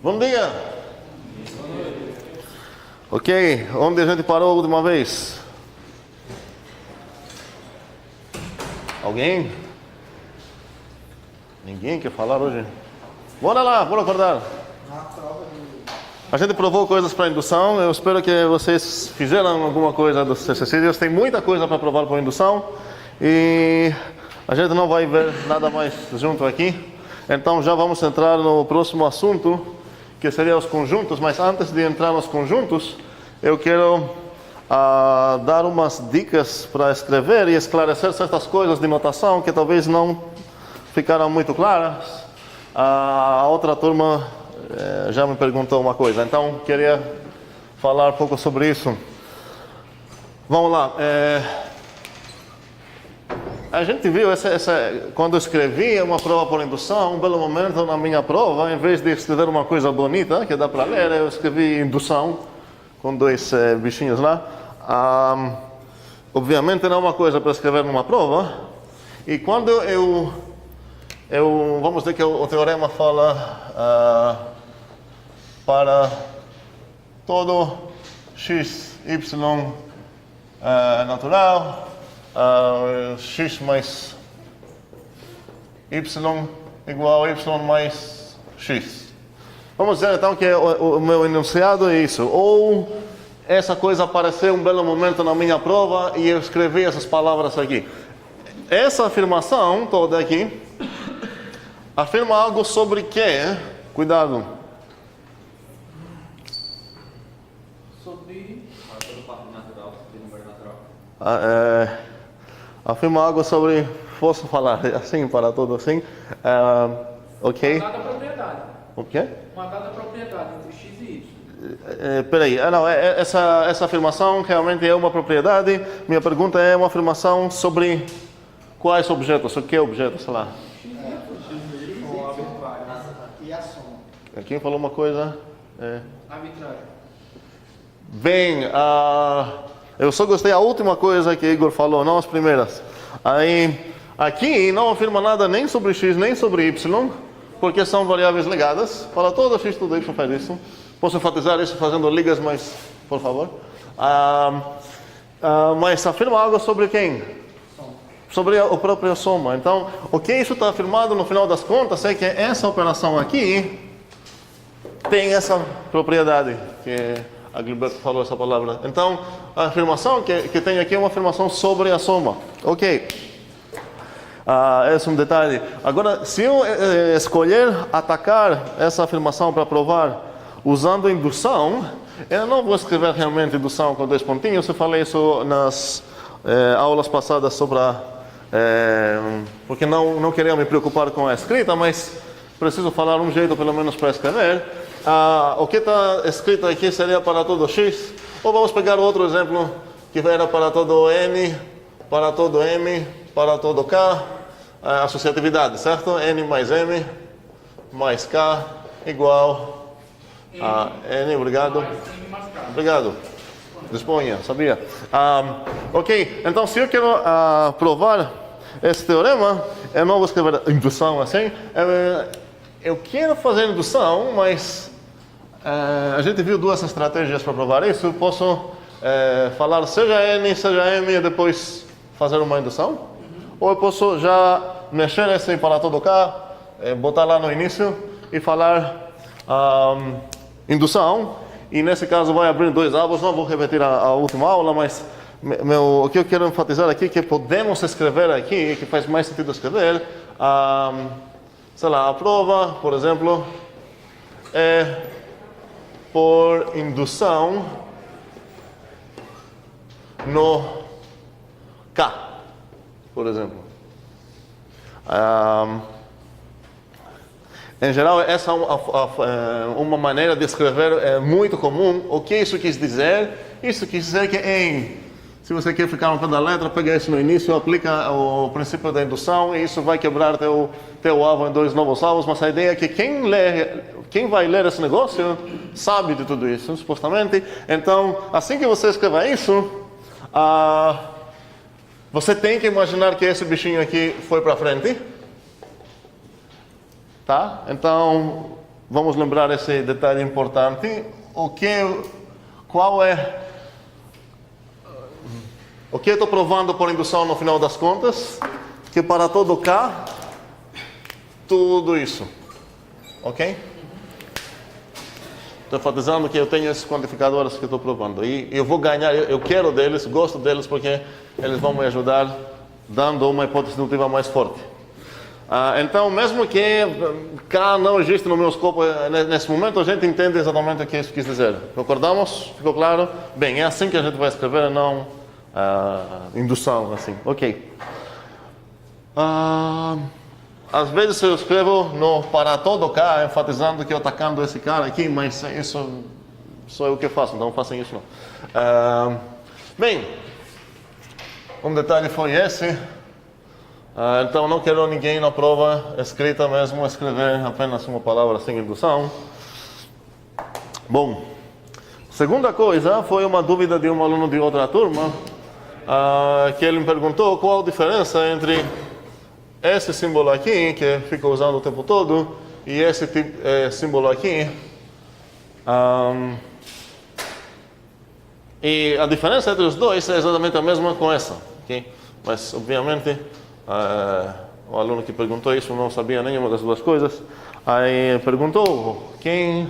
Bom dia. Ok, onde a gente parou a última vez? Alguém? Ninguém quer falar hoje? Bora lá, bora acordar. A gente provou coisas para indução. Eu espero que vocês fizeram alguma coisa dos exercícios. Tem muita coisa para provar para indução. E a gente não vai ver nada mais junto aqui. Então já vamos entrar no próximo assunto, que seria os conjuntos. Mas antes de entrar nos conjuntos, eu quero dar umas dicas para escrever e esclarecer certas coisas de notação que talvez não ficaram muito claras. A outra turma já me perguntou uma coisa, então queria falar um pouco sobre isso. Vamos lá. A gente viu, quando eu escrevi uma prova por indução, um belo momento na minha prova, em vez de escrever uma coisa bonita, que dá para ler, eu escrevi indução, com dois bichinhos lá. Obviamente não é uma coisa para escrever numa prova. E quando vamos dizer que o teorema fala para todo x, y natural, x mais y igual a y mais x. Vamos dizer então que o meu enunciado é isso. Ou essa coisa apareceu um belo momento na minha prova e eu escrevi essas palavras aqui. Essa afirmação toda aqui afirma algo sobre quê? Cuidado. Sobre todo parte natural, sobre número natural. Afirma algo sobre... Posso falar assim para todo assim? Ok? Uma dada propriedade. O quê? Uma dada propriedade entre x e y. Peraí, não, essa afirmação realmente é uma propriedade. Minha pergunta é uma afirmação sobre quais objetos, o que objeto, sei lá. E a soma. Quem falou uma coisa? Arbitrário. Bem, eu só gostei da última coisa que Igor falou, não as primeiras. Aí, aqui não afirma nada nem sobre x, nem sobre y, porque são variáveis ligadas. Para todo x, tudo y faz isso. Posso enfatizar isso fazendo ligas, mas, por favor. Mas afirma algo sobre quem? Sobre a própria soma. Então, o que isso está afirmado no final das contas é que essa operação aqui tem essa propriedade, que a Gilberto falou essa palavra. Então, a afirmação que tem aqui é uma afirmação sobre a soma. Ok. Esse é um detalhe. Agora, se eu escolher atacar essa afirmação para provar usando indução, eu não vou escrever realmente indução com dois pontinhos. Eu falei isso nas aulas passadas sobre porque não queria me preocupar com a escrita, mas preciso falar um jeito pelo menos para escrever. O que está escrito aqui seria para todo x, ou vamos pegar outro exemplo que era para todo n, para todo m, para todo k, associatividade, certo? N mais m mais k igual a n, obrigado. Obrigado. Disponha, sabia? Ok, então se eu quero provar esse teorema, eu não vou escrever indução assim. Eu quero fazer indução, mas a gente viu duas estratégias para provar isso. Eu posso falar seja n, seja m e depois fazer uma indução. Ou eu posso já mexer esse para todo k, botar lá no início e falar indução. E nesse caso vai abrir dois avos. Não vou repetir a última aula, mas o que eu quero enfatizar aqui é que podemos escrever aqui, que faz mais sentido escrever, sei lá, a prova, por exemplo, é por indução no K, por exemplo. Em geral, essa é uma maneira de escrever muito comum. O que isso quis dizer? Isso quis dizer que se você quer ficar no pé da letra, pega isso no início, aplica o princípio da indução e isso vai quebrar teu avo em dois novos avos. Mas a ideia é que quem vai ler esse negócio sabe de tudo isso, supostamente. Então, assim que você escrever isso, você tem que imaginar que esse bichinho aqui foi para frente. Tá? Então, vamos lembrar esse detalhe importante. Qual é... O que eu estou provando por indução no final das contas? Que para todo K, tudo isso. Ok? Estou enfatizando que eu tenho esses quantificadores que estou provando. E eu vou ganhar, eu quero deles, gosto deles, porque eles vão me ajudar dando uma hipótese indutiva mais forte. Então, mesmo que K não existe no meu escopo nesse momento, a gente entende exatamente o que isso quis dizer. Concordamos? Ficou claro? Bem, é assim que a gente vai escrever, não indução, assim. Ok. Às vezes eu escrevo no para todo K, enfatizando que eu estou atacando esse cara aqui, mas isso sou eu que faço, então não façam isso não. Bem, um detalhe foi esse. Então não quero ninguém na prova escrita mesmo escrever apenas uma palavra sem indução. Bom, segunda coisa foi uma dúvida de um aluno de outra turma, que ele me perguntou qual a diferença entre esse símbolo aqui, que fica usando o tempo todo, e esse símbolo aqui. E a diferença entre os dois é exatamente a mesma com essa. Okay? Mas, obviamente, o aluno que perguntou isso não sabia nenhuma das duas coisas. Aí perguntou quem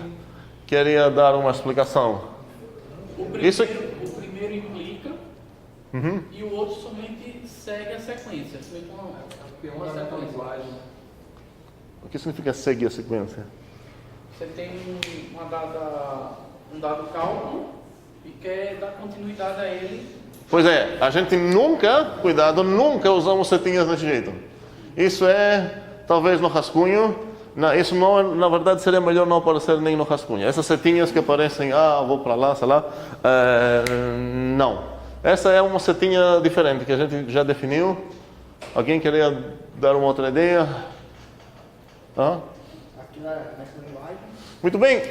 queria dar uma explicação. O primeiro implica e o outro somente segue a sequência. Uma sequência. O que significa seguir a sequência? Você tem um dado cálculo e quer dar continuidade a ele. Pois é, a gente nunca usamos setinhas desse jeito. Isso é, talvez no rascunho, isso não, na verdade seria melhor não aparecer nem no rascunho. Essas setinhas que aparecem, vou para lá, sei lá, não. Essa é uma setinha diferente que a gente já definiu. Alguém queria dar uma outra ideia? Aqui nessa linguagem. Muito bem,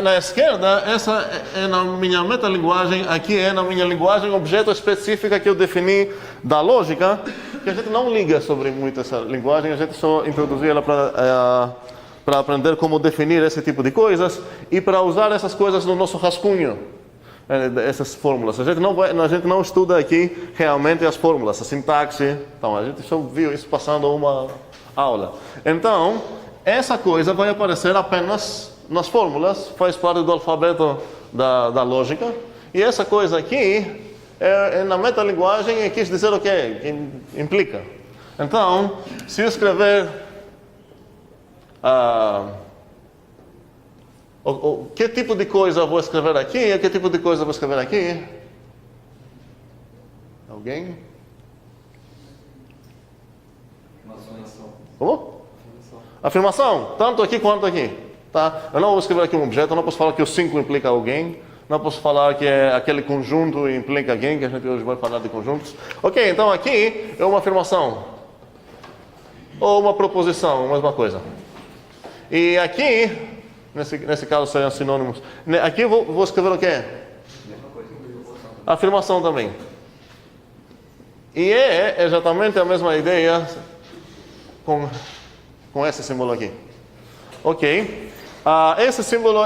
na esquerda, essa é na minha metalinguagem, aqui é na minha linguagem objeto específica que eu defini da lógica, que a gente não liga sobre muito essa linguagem, a gente só introduziu ela para aprender como definir esse tipo de coisas e para usar essas coisas no nosso rascunho, essas fórmulas. A gente não estuda aqui realmente as fórmulas, a sintaxe, então a gente só viu isso passando uma aula. Então, essa coisa vai aparecer apenas nas fórmulas, faz parte do alfabeto da lógica. E essa coisa aqui, na metalinguagem, quis dizer o quê? Que implica. Então, se eu escrever... que tipo de coisa eu vou escrever aqui e que tipo de coisa eu vou escrever aqui? Alguém? Como? Afirmação, tanto aqui quanto aqui. Tá? Eu não vou escrever aqui um objeto, eu não posso falar que o 5 implica alguém, não posso falar que aquele conjunto implica alguém, que a gente hoje vai falar de conjuntos. Ok, então aqui é uma afirmação. Ou uma proposição, a mesma coisa. E aqui, nesse caso seriam sinônimos. Aqui eu vou escrever o quê? Afirmação também. E é exatamente a mesma ideia com esse símbolo aqui. Ok. Esse símbolo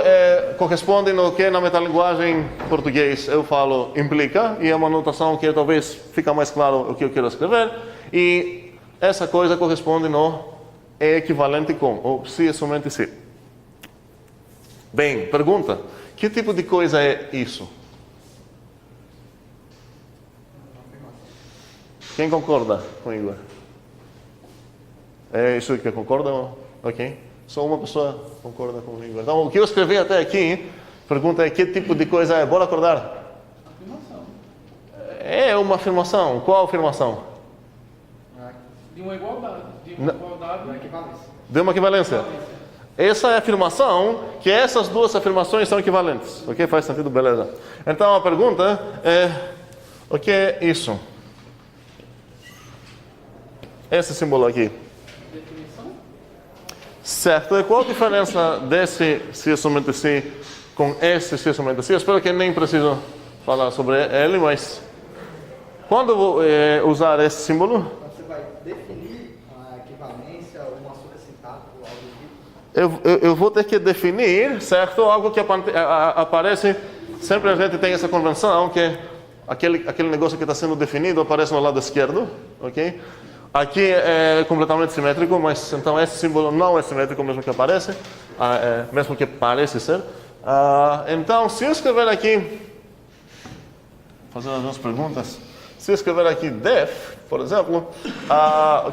corresponde no que na metalinguagem português eu falo implica, e é uma notação que talvez fica mais claro o que eu quero escrever. E essa coisa corresponde no é equivalente com, ou se é somente se. Bem, pergunta, que tipo de coisa é isso? Quem concorda com Igor? É isso que concorda? Ok. Só uma pessoa concorda comigo. Então, o que eu escrevi até aqui, pergunta é que tipo de coisa é? Bora acordar? Afirmação. É uma afirmação. Qual afirmação? De uma igualdade. De uma equivalência. De uma equivalência. Essa é a afirmação, que essas duas afirmações são equivalentes. Ok? Faz sentido? Beleza. Então, a pergunta é, o que é isso? Esse símbolo aqui. Certo, e qual a diferença desse se somente se com esse se somente se? Eu espero que nem preciso falar sobre ele, mas quando eu vou usar esse símbolo? Você vai definir a equivalência ou uma super sintaxe ou algo do tipo? eu vou ter que definir, certo? Algo que aparece, sempre a gente tem essa convenção que aquele negócio que está sendo definido aparece no lado esquerdo, ok? Aqui é completamente simétrico, mas então esse símbolo não é simétrico mesmo que aparece, mesmo que parece ser. Então, se eu escrever aqui, fazendo algumas perguntas, se eu escrever aqui def, por exemplo,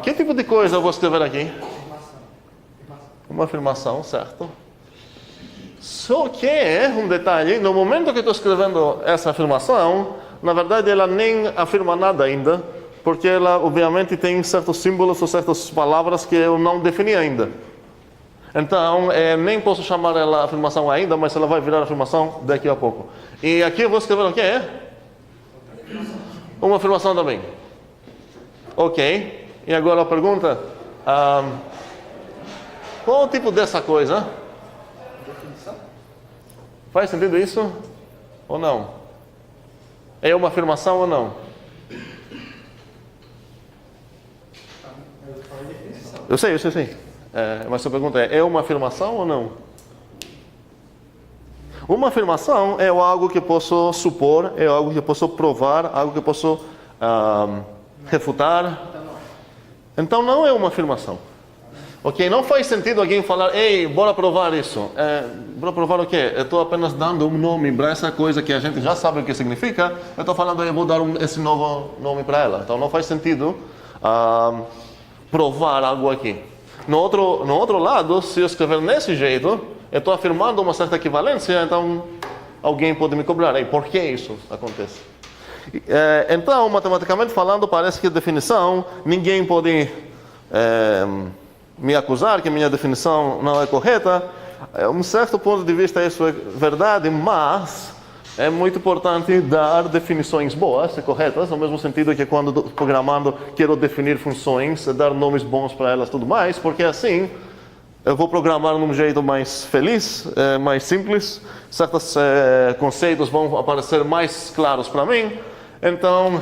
que tipo de coisa eu vou escrever aqui? Uma afirmação, certo? Só que, um detalhe, no momento que estou escrevendo essa afirmação, na verdade ela nem afirma nada ainda, porque ela obviamente tem certos símbolos ou certas palavras que eu não defini ainda. Então, nem posso chamar ela afirmação ainda, mas ela vai virar afirmação daqui a pouco. E aqui eu vou escrever o quê? Uma afirmação também. Ok. E agora a pergunta... qual o tipo dessa coisa? Definição? Faz sentido isso? Ou não? É uma afirmação ou não? Eu sei. Mas a pergunta é uma afirmação ou não? Uma afirmação é algo que posso supor, é algo que posso provar, algo que posso refutar. Então não é uma afirmação. Ok? Não faz sentido alguém falar, ei, bora provar isso. Bora provar o quê? Eu estou apenas dando um nome para essa coisa que a gente já sabe o que significa. Eu estou falando, eu vou dar esse novo nome para ela. Então não faz sentido provar algo aqui. No outro lado, se eu escrever desse jeito, eu estou afirmando uma certa equivalência, então alguém pode me cobrar. E por que isso acontece? Então, matematicamente falando, parece que a definição, ninguém pode me acusar que minha definição não é correta. Um certo ponto de vista isso é verdade, mas é muito importante dar definições boas e corretas, no mesmo sentido que quando estou programando quero definir funções, dar nomes bons para elas e tudo mais, porque assim eu vou programar de um jeito mais feliz, mais simples, certos conceitos vão aparecer mais claros para mim, então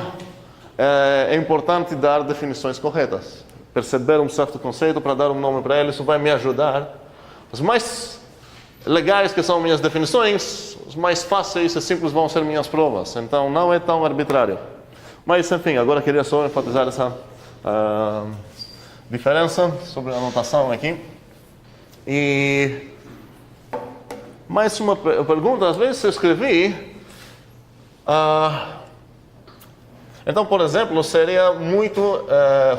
é importante dar definições corretas, perceber um certo conceito para dar um nome para ele, isso vai me ajudar. Os mais legais que são minhas definições, os mais fáceis e simples vão ser minhas provas, então não é tão arbitrário. Mas enfim, agora queria só enfatizar essa diferença sobre a anotação aqui. E mais uma pergunta, às vezes eu escrevi, então por exemplo, seria muito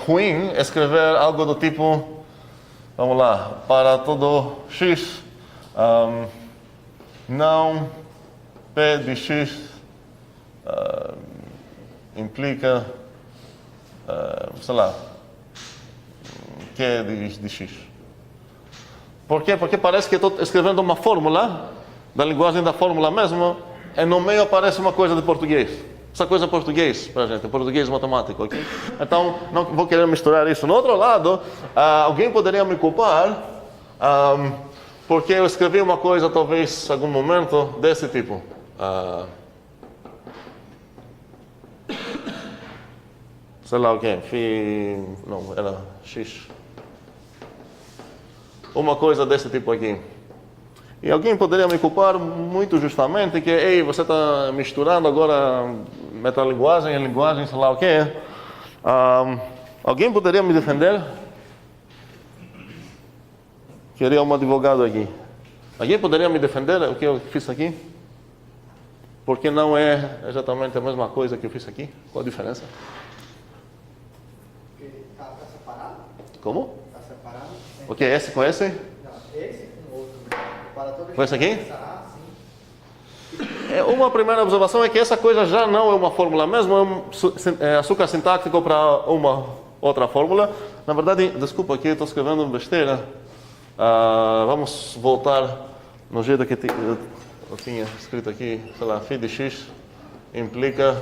ruim escrever algo do tipo, vamos lá, para todo x, não p de x implica, sei lá, q de x. Por quê? Porque parece que estou escrevendo uma fórmula, da linguagem da fórmula mesmo, e no meio aparece uma coisa de português. Essa coisa é português para a gente, português matemático, ok? Então, não vou querer misturar isso. No outro lado, alguém poderia me culpar porque eu escrevi uma coisa, talvez, em algum momento, desse tipo. Sei lá o quê, não, era x. Uma coisa desse tipo aqui. E alguém poderia me culpar muito justamente que, ei, você está misturando agora metalinguagem e linguagem, sei lá o quê. Alguém poderia me defender? Queria um advogado aqui. Alguém poderia me defender o que eu fiz aqui? Porque não é exatamente a mesma coisa que eu fiz aqui? Qual a diferença? Porque está separado? Como? Está separado? O que? Esse com esse? Não, esse com o outro. Para todo Com esse aqui? Sim. Uma primeira observação é que essa coisa já não é uma fórmula mesmo, é açúcar sintático para uma outra fórmula. Na verdade, desculpa aqui, estou escrevendo besteira. Vamos voltar no jeito que eu tinha escrito aqui, sei lá, φ de x implica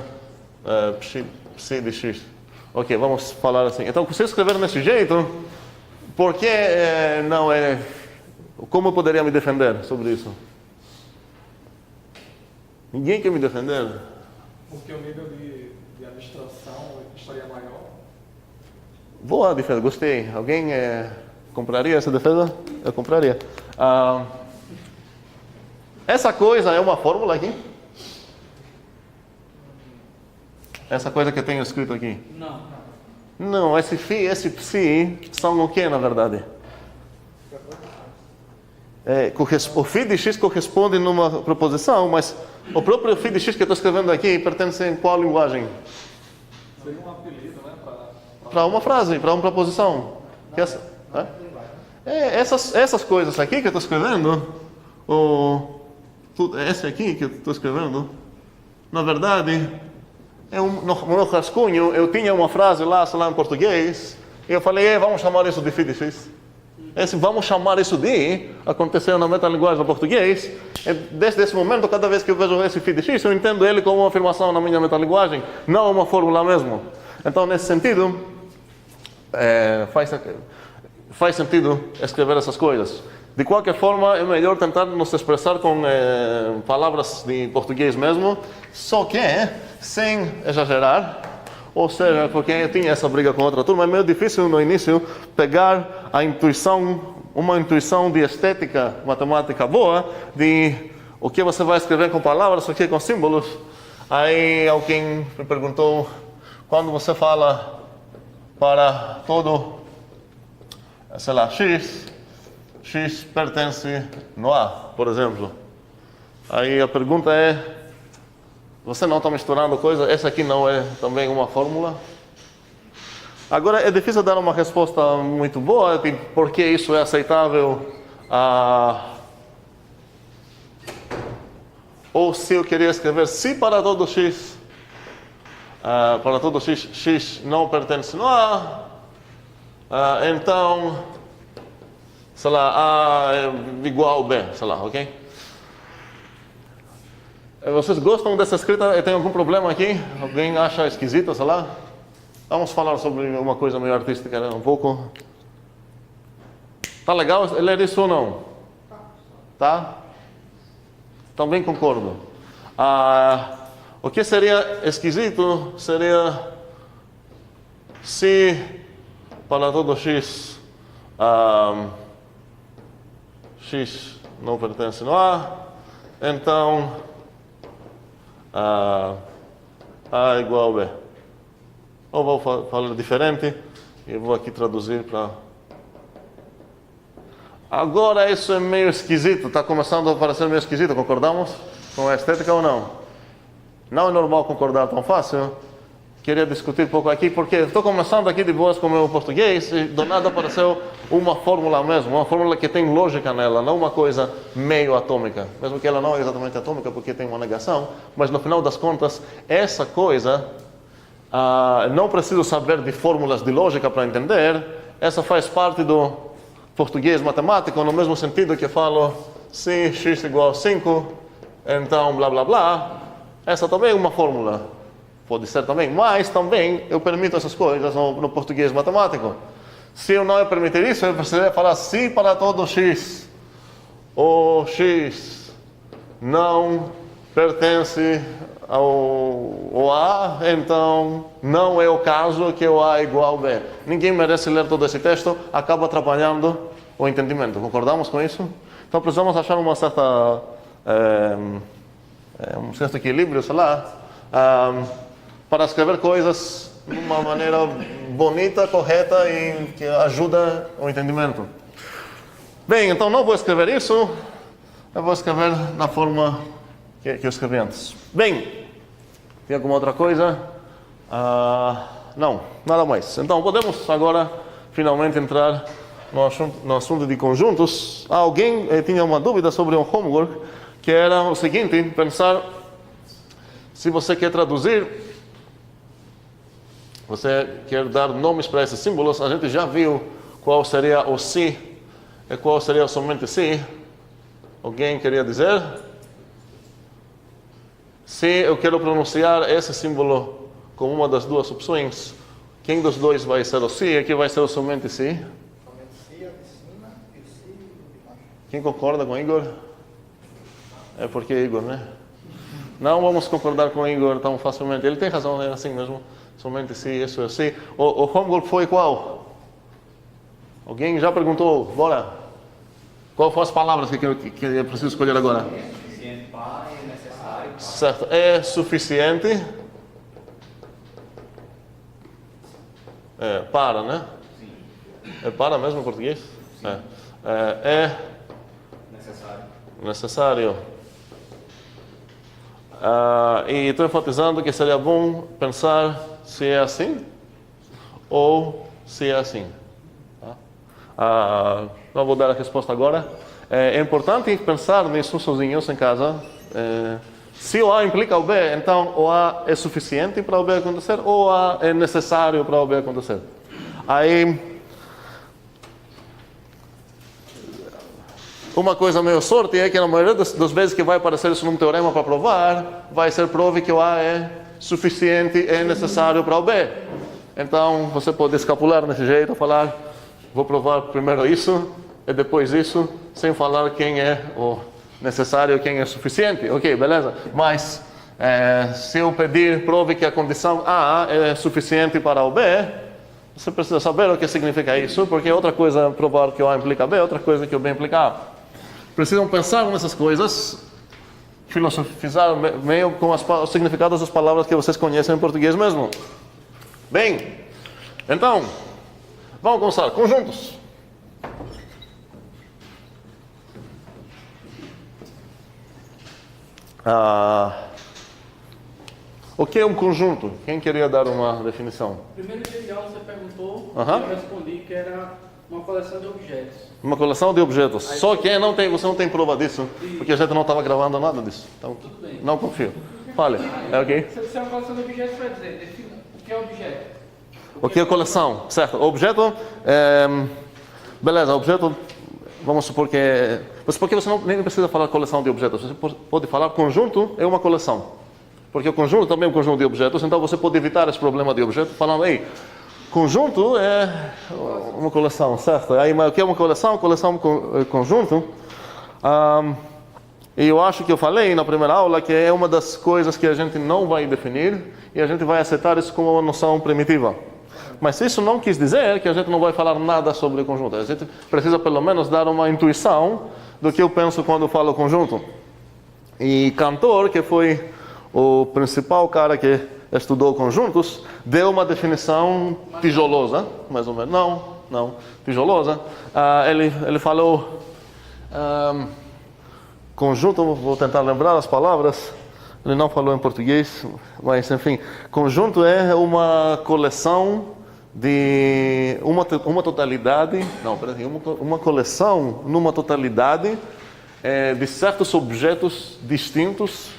psi de x. Ok, vamos falar assim. Então, se eu escrever desse jeito, por que não é... Como eu poderia me defender sobre isso? Ninguém quer me defender. Porque o nível de abstração estaria maior. Boa defesa, gostei. Alguém compraria essa defesa? Eu compraria. Essa coisa é uma fórmula aqui? Essa coisa que eu tenho escrito aqui? Não. Não, esse phi e esse psi são o que, na verdade? O phi de x corresponde numa proposição, mas o próprio phi de x que eu estou escrevendo aqui pertence em qual linguagem? Seria um apelido, né? Para uma frase, para uma proposição. Essas coisas aqui que eu estou escrevendo, esse aqui que eu estou escrevendo, na verdade, no rascunho eu tinha uma frase lá, sei lá, em português, e eu falei, vamos chamar isso de phi de x. Vamos chamar isso de, aconteceu na metalinguagem do português, desde esse momento, cada vez que eu vejo esse phi de x, eu entendo ele como uma afirmação na minha metalinguagem, não uma fórmula mesmo. Então, nesse sentido, faz sentido escrever essas coisas. De qualquer forma, é melhor tentar nos expressar com palavras de português mesmo, só que sem exagerar. Ou seja, porque eu tinha essa briga com outra turma, é meio difícil no início pegar uma intuição de estética matemática boa, de o que você vai escrever com palavras, o que com símbolos. Aí alguém me perguntou, quando você fala para todo, sei lá, x pertence no A, por exemplo. Aí a pergunta é, você não está misturando coisas? Essa aqui não é também uma fórmula? Agora, é difícil dar uma resposta muito boa de por que isso é aceitável. Ou se eu queria escrever se para todo x, x não pertence no A, então, sei lá, A é igual a B, sei lá, ok? Vocês gostam dessa escrita? Tem algum problema aqui? Alguém acha esquisita, sei lá? Vamos falar sobre uma coisa meio artística, né? Um pouco. Tá legal ler isso ou não? Tá? Também concordo. O que seria esquisito seria se para todo x x não pertence no A, então A igual a B. Ou vou falar diferente, e vou aqui traduzir para... Agora isso é meio esquisito, está começando a parecer meio esquisito, concordamos com a estética ou não? Não é normal concordar tão fácil. Queria discutir um pouco aqui, porque estou começando aqui de boas com o meu português, e do nada apareceu uma fórmula mesmo, uma fórmula que tem lógica nela, não uma coisa meio atômica. Mesmo que ela não é exatamente atômica, porque tem uma negação, mas no final das contas, essa coisa, não preciso saber de fórmulas de lógica para entender, essa faz parte do português matemático, no mesmo sentido que eu falo, se x igual a 5, então blá blá blá, essa também é uma fórmula. Pode ser também, mas também eu permito essas coisas no português matemático. Se eu não permitir isso, eu precisaria falar se para todo x, o x não pertence ao A, então não é o caso que o A é igual ao B. Ninguém merece ler todo esse texto, acaba atrapalhando o entendimento. Concordamos com isso? Então precisamos achar uma certa, um certo equilíbrio, sei lá, para escrever coisas de uma maneira bonita, correta e que ajuda o entendimento. Bem, então não vou escrever isso, eu vou escrever na forma que eu escrevi antes. Bem, tem alguma outra coisa? Não, nada mais. Então podemos agora finalmente entrar no assunto de conjuntos. Alguém tinha uma dúvida sobre um homework, que era o seguinte, pensar se você quer traduzir, você quer dar nomes para esses símbolos, a gente já viu qual seria o si e qual seria somente si. Alguém queria dizer? Se eu quero pronunciar esse símbolo como uma das duas opções, quem dos dois vai ser o si e quem vai ser o somente si? Somente si, a de cima e o si de baixo. Quem concorda com Igor? É porque Igor, né? Não vamos concordar com Igor tão facilmente. Ele tem razão, é assim mesmo. Somente si, isso é si. O homework foi qual? Alguém já perguntou? Bora. Qual foram as palavras que eu preciso escolher agora? Suficiente para e necessário para. Certo. É suficiente. É para, né? Sim. É para mesmo em português? É Necessário. necessário. E estou enfatizando que seria bom pensar se é assim ou se é assim. Tá? Não vou dar a resposta agora. É importante pensar nisso sozinhos em casa. Se o A implica o B, então o A é suficiente para o B acontecer ou o A é necessário para o B acontecer. Aí, uma coisa meio sorte é que na maioria das vezes que vai aparecer isso num teorema para provar, vai ser prove que o A é suficiente e necessário para o B. Então, você pode escapular nesse jeito, falar, vou provar primeiro isso e depois isso, sem falar quem é o necessário e quem é suficiente. Ok, beleza? Mas, se eu pedir, prove que a condição A é suficiente para o B, você precisa saber o que significa isso, porque outra coisa é provar que o A implica B, outra coisa é que o B implica A. Precisam pensar nessas coisas, filosofizar meio com os significados das palavras que vocês conhecem em português mesmo. Bem, então, vamos começar. Conjuntos. O que é um conjunto? Quem queria dar uma definição? Primeiro dia de aula você perguntou, Aham. eu respondi que era uma coleção de objetos. Uma coleção de objetos. Só que você não tem prova disso, porque a gente não estava gravando nada disso. Então, Tudo bem. não confio. Fale. É ok? Se é uma coleção de objetos, vai dizer, defina o que é objeto. O que é coleção? Certo. Objeto, beleza, objeto, vamos supor que... Mas porque você nem precisa falar coleção de objetos, você pode falar conjunto é uma coleção. Porque o conjunto também é um conjunto de objetos, então você pode evitar esse problema de objeto falando, ei, conjunto é uma coleção, certo? Aí, mas o que é uma coleção? Coleção é conjunto. E eu acho que eu falei na primeira aula que é uma das coisas que a gente não vai definir e a gente vai aceitar isso como uma noção primitiva. Mas isso não quis dizer que a gente não vai falar nada sobre conjunto. A gente precisa pelo menos dar uma intuição do que eu penso quando falo conjunto. E Cantor, que foi o principal cara que estudou conjuntos, deu uma definição tijolosa, mais ou menos. Não, tijolosa. Ele falou... conjunto, vou tentar lembrar as palavras, ele não falou em português, mas enfim, conjunto é uma coleção de uma totalidade, uma coleção numa totalidade de certos objetos distintos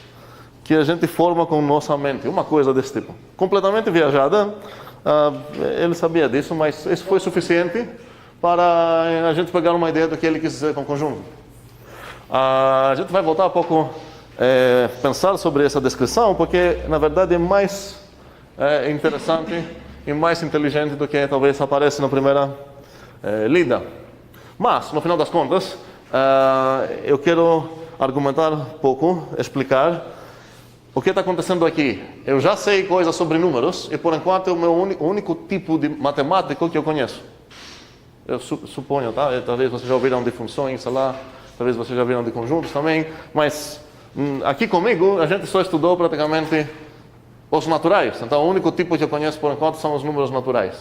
que a gente forma com nossa mente, uma coisa desse tipo. Completamente viajada, ele sabia disso, mas isso foi suficiente para a gente pegar uma ideia do que ele quis dizer com conjunto. A gente vai voltar um pouco pensar sobre essa descrição, porque na verdade é mais interessante e mais inteligente do que talvez aparece na primeira lida. Mas, no final das contas, eu quero argumentar um pouco, explicar o que está acontecendo aqui. Eu já sei coisas sobre números e por enquanto é o meu único tipo de matemático que eu conheço. Eu suponho, tá? Talvez vocês já ouviram de funções, sei lá. Talvez vocês já viram de conjuntos também, mas aqui comigo a gente só estudou praticamente os naturais. Então o único tipo que eu conheço por enquanto são os números naturais.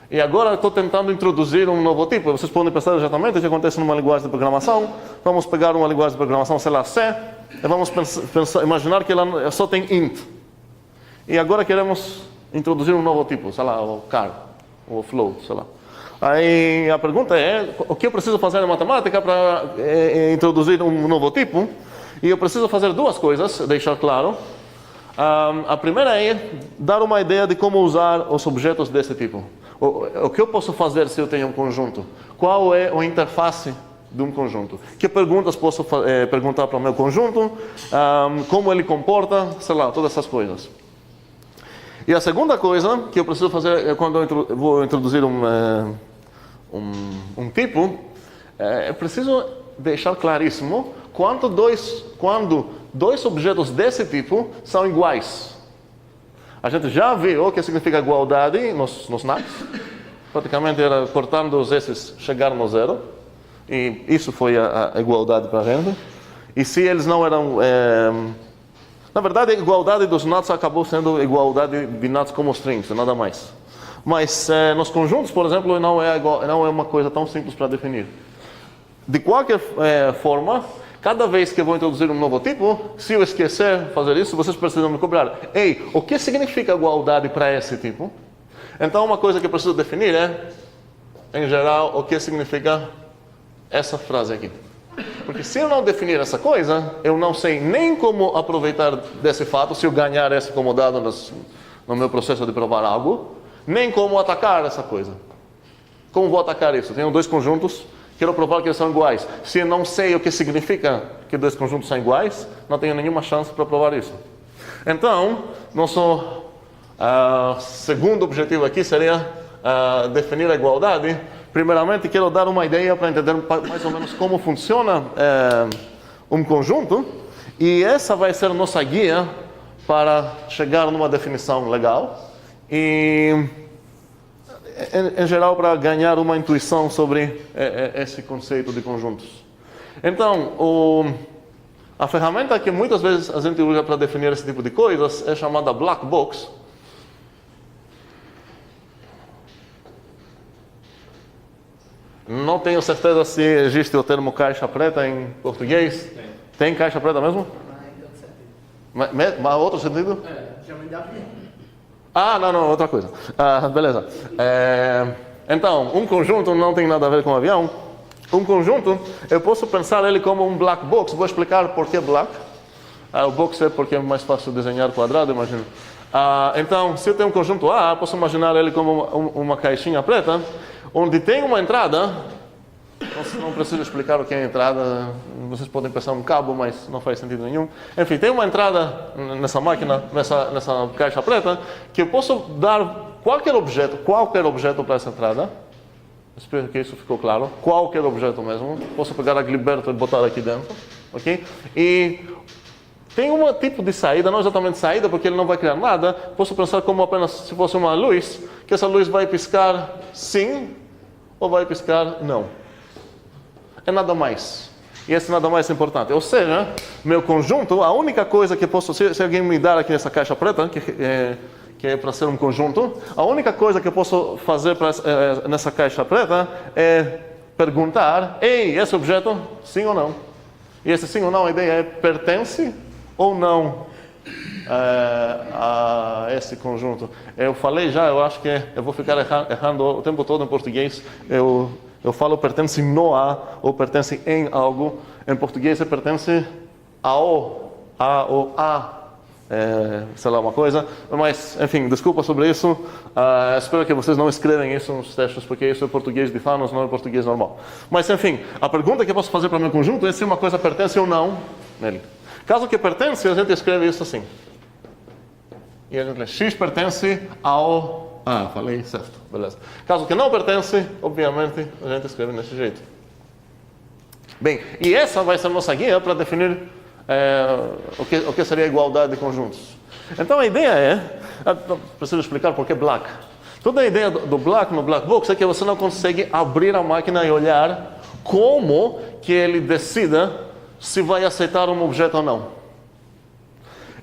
E agora estou tentando introduzir um novo tipo. Vocês podem pensar exatamente o que acontece numa linguagem de programação. Vamos pegar uma linguagem de programação, sei lá, C, e vamos imaginar que ela só tem int. E agora queremos introduzir um novo tipo, sei lá, o char, ou float, sei lá. Aí a pergunta é, o que eu preciso fazer em matemática para introduzir um novo tipo? E eu preciso fazer duas coisas, deixar claro. A primeira é dar uma ideia de como usar os objetos desse tipo. O que eu posso fazer se eu tenho um conjunto? Qual é a interface de um conjunto? Que perguntas posso perguntar para o meu conjunto? Como ele comporta? Sei lá, todas essas coisas. E a segunda coisa que eu preciso fazer quando eu vou introduzir um tipo, é preciso deixar claríssimo quando dois objetos desse tipo são iguais. A gente já viu o que significa igualdade nos NACs. praticamente era cortando os esses, chegar no zero. E isso foi a igualdade para a gente. E se eles não eram... na verdade, a igualdade dos nuts acabou sendo igualdade de nuts como strings, nada mais. Mas nos conjuntos, por exemplo, não é uma coisa tão simples para definir. De qualquer forma, cada vez que eu vou introduzir um novo tipo, se eu esquecer de fazer isso, vocês precisam me cobrar. Ei, o que significa igualdade para esse tipo? Então, uma coisa que eu preciso definir é, em geral, o que significa essa frase aqui. Porque se eu não definir essa coisa, eu não sei nem como aproveitar desse fato, se eu ganhar esse como dado no meu processo de provar algo, nem como atacar essa coisa. Como vou atacar isso? Tenho dois conjuntos, quero provar que eles são iguais. Se eu não sei o que significa que dois conjuntos são iguais, não tenho nenhuma chance para provar isso. Então, nosso segundo objetivo aqui seria definir a igualdade. Primeiramente, quero dar uma ideia para entender mais ou menos como funciona um conjunto. E essa vai ser nossa guia para chegar numa definição legal. E, em geral, para ganhar uma intuição sobre esse conceito de conjuntos. Então, a ferramenta que muitas vezes a gente usa para definir esse tipo de coisas é chamada black box. Não tenho certeza se existe o termo caixa preta em português. Tem caixa preta mesmo? Mas outro sentido? Chama de avião. Não, outra coisa. Beleza. Então, um conjunto não tem nada a ver com avião. Um conjunto, eu posso pensar ele como um black box. Vou explicar por que black. O box é porque é mais fácil desenhar quadrado, imagino. Então, se eu tenho um conjunto A, posso imaginar ele como uma caixinha preta, onde tem uma entrada. Não preciso explicar o que é entrada, vocês podem pensar um cabo, mas não faz sentido nenhum. Enfim, tem uma entrada nessa máquina, nessa caixa preta, que eu posso dar qualquer objeto para essa entrada. Espero que isso ficou claro. Qualquer objeto mesmo. Posso pegar a Gliberto e botar aqui dentro. Ok? E tem um tipo de saída, não exatamente saída, porque ele não vai criar nada. Posso pensar como apenas se fosse uma luz, que essa luz vai piscar sim ou vai piscar não. É nada mais. E esse nada mais é importante. Ou seja, meu conjunto, a única coisa que posso... Se alguém me dar aqui nessa caixa preta, que é para ser um conjunto, a única coisa que eu posso fazer nessa caixa preta é perguntar: ei, esse objeto, sim ou não? E esse sim ou não, a ideia é pertence ou não a esse conjunto. Eu falei já, eu acho que eu vou ficar errando o tempo todo em português. Eu falo pertence no a ou pertence em algo. Em português pertence ao, a ou a, sei lá, uma coisa. Mas, enfim, desculpa sobre isso. Espero que vocês não escrevem isso nos textos, porque isso é português de Thanos, não é português normal. Mas, enfim, a pergunta que eu posso fazer para o meu conjunto é se uma coisa pertence ou não nele. Caso que pertence, a gente escreve isso assim. E a gente lê: X pertence ao... falei certo, beleza. Caso que não pertence, obviamente, a gente escreve desse jeito. Bem, e essa vai ser a nossa guia para definir o que seria a igualdade de conjuntos. Então a ideia é... preciso explicar por que black. Toda a ideia do black no black box é que você não consegue abrir a máquina e olhar como que ele decida se vai aceitar um objeto ou não.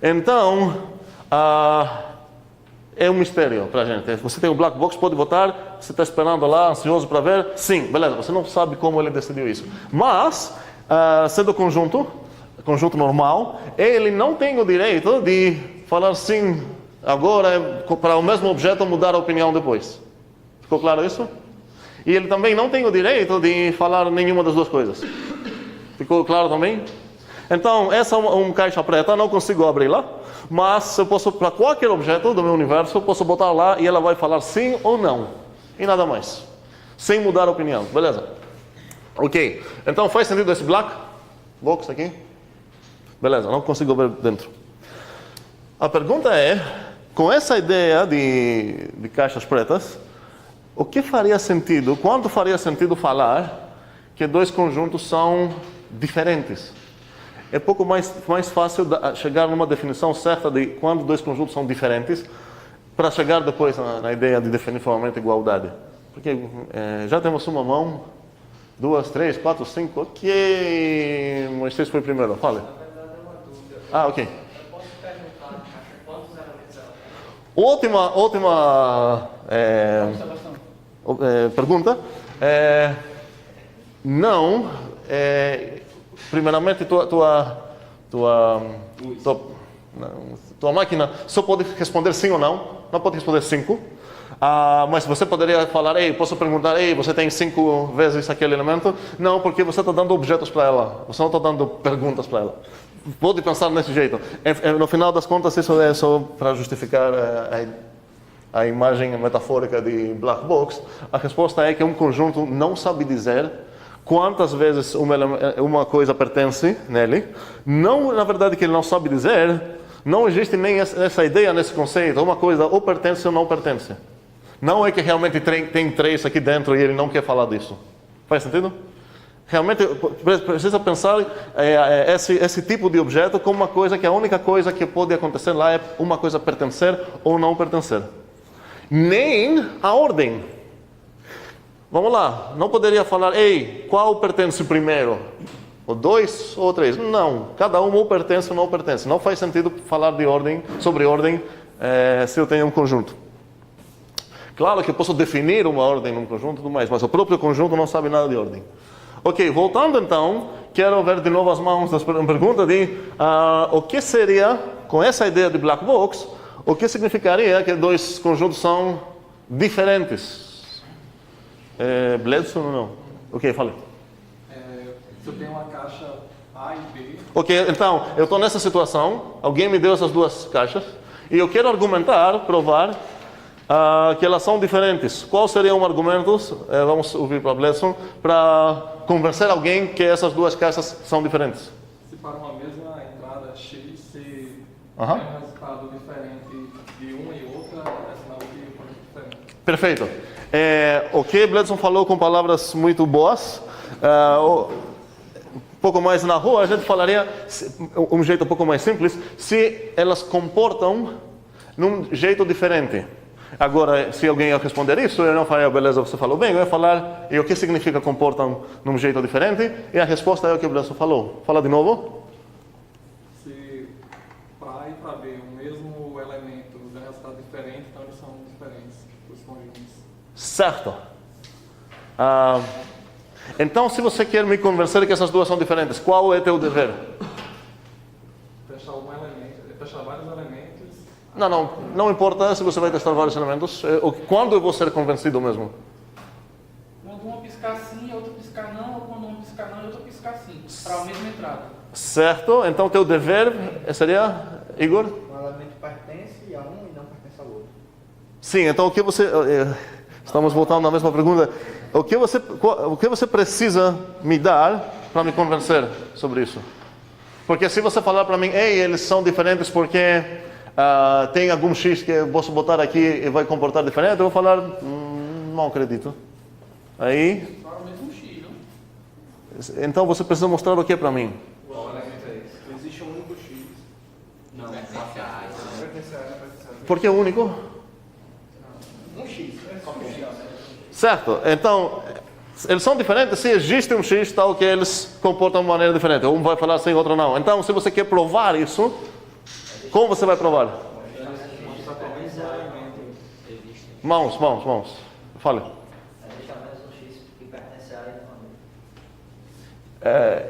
Então, é um mistério para a gente. Você tem o black box, pode votar, você está esperando lá, ansioso para ver. Sim, beleza, você não sabe como ele decidiu isso. Mas, sendo conjunto normal, ele não tem o direito de falar sim, agora, para o mesmo objeto, mudar a opinião depois. Ficou claro isso? E ele também não tem o direito de falar nenhuma das duas coisas. Ficou claro também? Então, essa é uma caixa preta, não consigo abri-la, mas eu posso, para qualquer objeto do meu universo, eu posso botar lá e ela vai falar sim ou não. E nada mais. Sem mudar a opinião, beleza? Ok, então faz sentido esse black box aqui? Beleza, não consigo ver dentro. A pergunta é, com essa ideia de caixas pretas, o que faria sentido, quanto faria sentido falar que dois conjuntos são diferentes? É pouco mais fácil chegar numa definição certa de quando dois conjuntos são diferentes, para chegar depois na ideia de definir formalmente igualdade. Porque já temos uma mão, 2, 3, 4, 5. Ok, Moisés foi primeiro, fale. Na verdade é uma dúvida. Ah, ok. Eu posso perguntar na caixa quantos elementos ela tem? Última pergunta. Não. Primeiramente, tua máquina só pode responder sim ou não. Não pode responder 5. Mas você poderia falar, ei, posso perguntar, ei, você tem 5 vezes aquele elemento? Não, porque você está dando objetos para ela. Você não está dando perguntas para ela. Pode pensar desse jeito. No final das contas, isso é só para justificar a imagem metafórica de black box. A resposta é que um conjunto não sabe dizer quantas vezes uma coisa pertence nele. Não, na verdade, que ele não sabe dizer. Não existe nem essa ideia nesse conceito. Uma coisa ou pertence ou não pertence. Não é que realmente tem 3 aqui dentro e ele não quer falar disso. Faz sentido? Realmente precisa pensar esse tipo de objeto como uma coisa que a única coisa que pode acontecer lá é uma coisa pertencer ou não pertencer. Nem a ordem. Vamos lá, não poderia falar, ei, qual pertence primeiro? O 2 ou o 3? Não, cada um ou pertence ou não pertence. Não faz sentido falar de ordem, sobre ordem, se eu tenho um conjunto. Claro que eu posso definir uma ordem num conjunto e tudo mais, mas o próprio conjunto não sabe nada de ordem. Ok, voltando então, quero ver de novo as mãos das perguntas de o que seria, com essa ideia de black box, o que significaria que 2 conjuntos são diferentes? Bledson ou não? Ok, fale. Se eu tenho uma caixa A e B... Ok, então, eu estou nessa situação, alguém me deu essas 2 caixas, e eu quero argumentar, provar, que elas são diferentes. Qual seria um argumento, vamos ouvir para Bledson, para convencer alguém que essas 2 caixas são diferentes? Se para uma mesma entrada X, se tem um resultado diferente de uma e outra, é sinal que o conjunto é diferente. Perfeito. O que Bledson falou com palavras muito boas. Um pouco mais na rua, a gente falaria, um jeito um pouco mais simples, se elas comportam num jeito diferente. Agora, se alguém ia responder isso, eu não falaria, beleza, você falou bem, eu ia falar, e o que significa comportam num jeito diferente? E a resposta é o que o Bledson falou. Fala de novo. Se para A e para B o mesmo elemento dá resultado diferente, então eles são diferentes, os conjuntos. Certo. Então, se você quer me convencer que essas 2 são diferentes, qual é teu dever? Testar algum elemento, testar vários elementos. Não importa se você vai testar vários elementos. Quando eu vou ser convencido mesmo? Quando uma piscar sim e a outra piscar não, ou quando uma piscar não e a outra piscar sim, para a mesma entrada. Certo. Então, teu dever seria, Igor? Um elemento pertence a um e não pertence ao outro. Sim, então o que você... Estamos voltando na mesma pergunta. O que você precisa me dar para me convencer sobre isso? Porque se você falar para mim, ei, eles são diferentes porque tem algum X que eu posso botar aqui e vai comportar diferente, eu vou falar, não acredito. Aí... Só o mesmo X, não? Então você precisa mostrar o que para mim? Qual elemento é esse? Existe um único X. Não, Pertence a Por que único? Um X. Certo. Então, eles são diferentes se existe um X tal que eles comportam de maneira diferente. Um vai falar sim, outro não. Então, se você quer provar isso, como você vai provar? Mãos. Fale.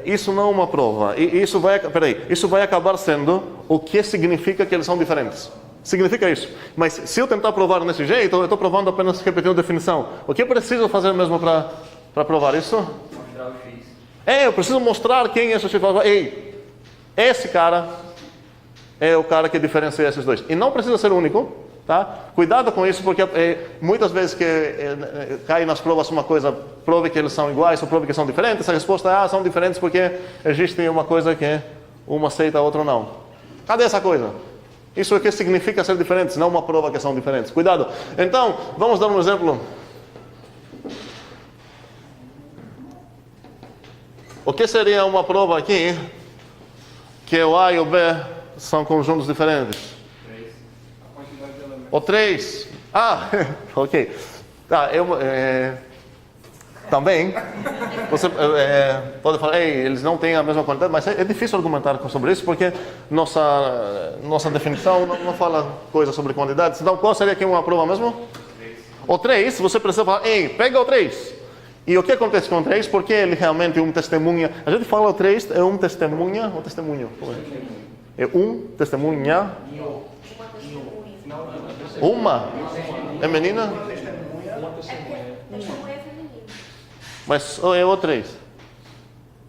Isso não é uma prova. Isso vai acabar sendo o que significa que eles são diferentes. Significa isso. Mas se eu tentar provar desse jeito, eu estou provando apenas repetindo a definição. O que eu preciso fazer mesmo para provar isso? Mostrar o X. Eu preciso mostrar quem é esse X. Ei, esse cara é o cara que diferencia esses 2. E não precisa ser único, tá? Cuidado com isso, porque muitas vezes que cai nas provas uma coisa, prove que eles são iguais ou prove que são diferentes. A resposta é, são diferentes porque existe uma coisa que uma aceita, a outra não. Cadê essa coisa? Isso é o que significa ser diferentes, não uma prova que são diferentes. Cuidado. Então, vamos dar um exemplo. O que seria uma prova aqui que o A e o B são conjuntos diferentes? 3. A quantidade de elementos. O 3. Ok. Também, você pode falar, eles não têm a mesma quantidade, mas é difícil argumentar sobre isso, porque nossa definição não fala coisa sobre quantidades. Então, qual seria aqui uma prova mesmo? O 3, você precisa falar, pega o 3. E o que acontece com o 3? Porque ele realmente é um testemunha. A gente fala o 3 é um testemunha ou testemunho? É um testemunha? Uma? É menina? Mas é o 3.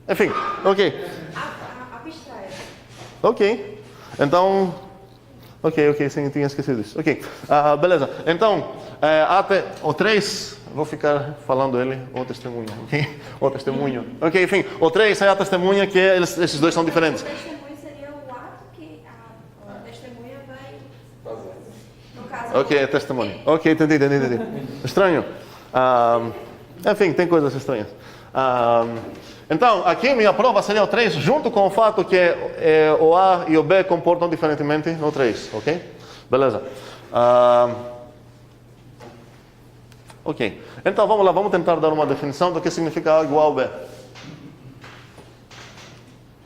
Enfim, ok. Ok. Então, ok, sim, tinha esquecido isso. Ok, beleza. Então, até o 3, vou ficar falando ele, o testemunha, ok? O testemunho. Ok, enfim, o 3 é a testemunha que esses dois são diferentes. O testemunho seria o ato que a testemunha vai fazer. No caso, Ok, é testemunho. Ok, entendi. Estranho. Enfim, tem coisas estranhas. Então, aqui minha prova seria o 3, junto com o fato que o A e o B comportam diferentemente no 3, ok? Beleza. Ok. Então, vamos lá, vamos tentar dar uma definição do que significa A igual ao B.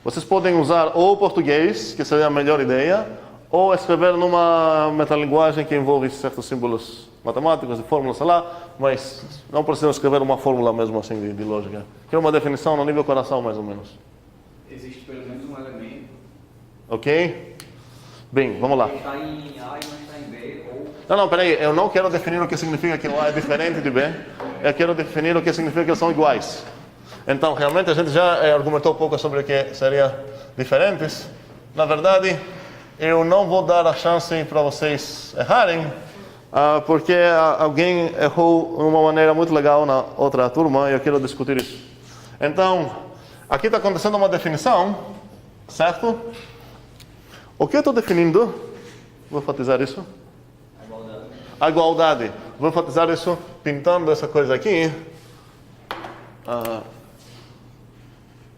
Vocês podem usar ou o português, que seria a melhor ideia, ou escrever numa metalinguagem que envolve certos símbolos matemáticos e fórmulas, sei lá, mas não precisam escrever uma fórmula mesmo assim de lógica. Que é uma definição no nível coração, mais ou menos. Existe pelo menos um elemento. Ok? Bem, vamos lá. Que está em A e não está em B, ou... Não, peraí, eu não quero definir o que significa que o A é diferente de B, eu quero definir o que significa que eles são iguais. Então, realmente, a gente já argumentou um pouco sobre o que seria diferentes. Na verdade, eu não vou dar a chance para vocês errarem, porque alguém errou de uma maneira muito legal na outra turma e eu quero discutir isso. Então, aqui está acontecendo uma definição, certo? O que eu estou definindo? Vou enfatizar isso. A igualdade. Vou enfatizar isso pintando essa coisa aqui.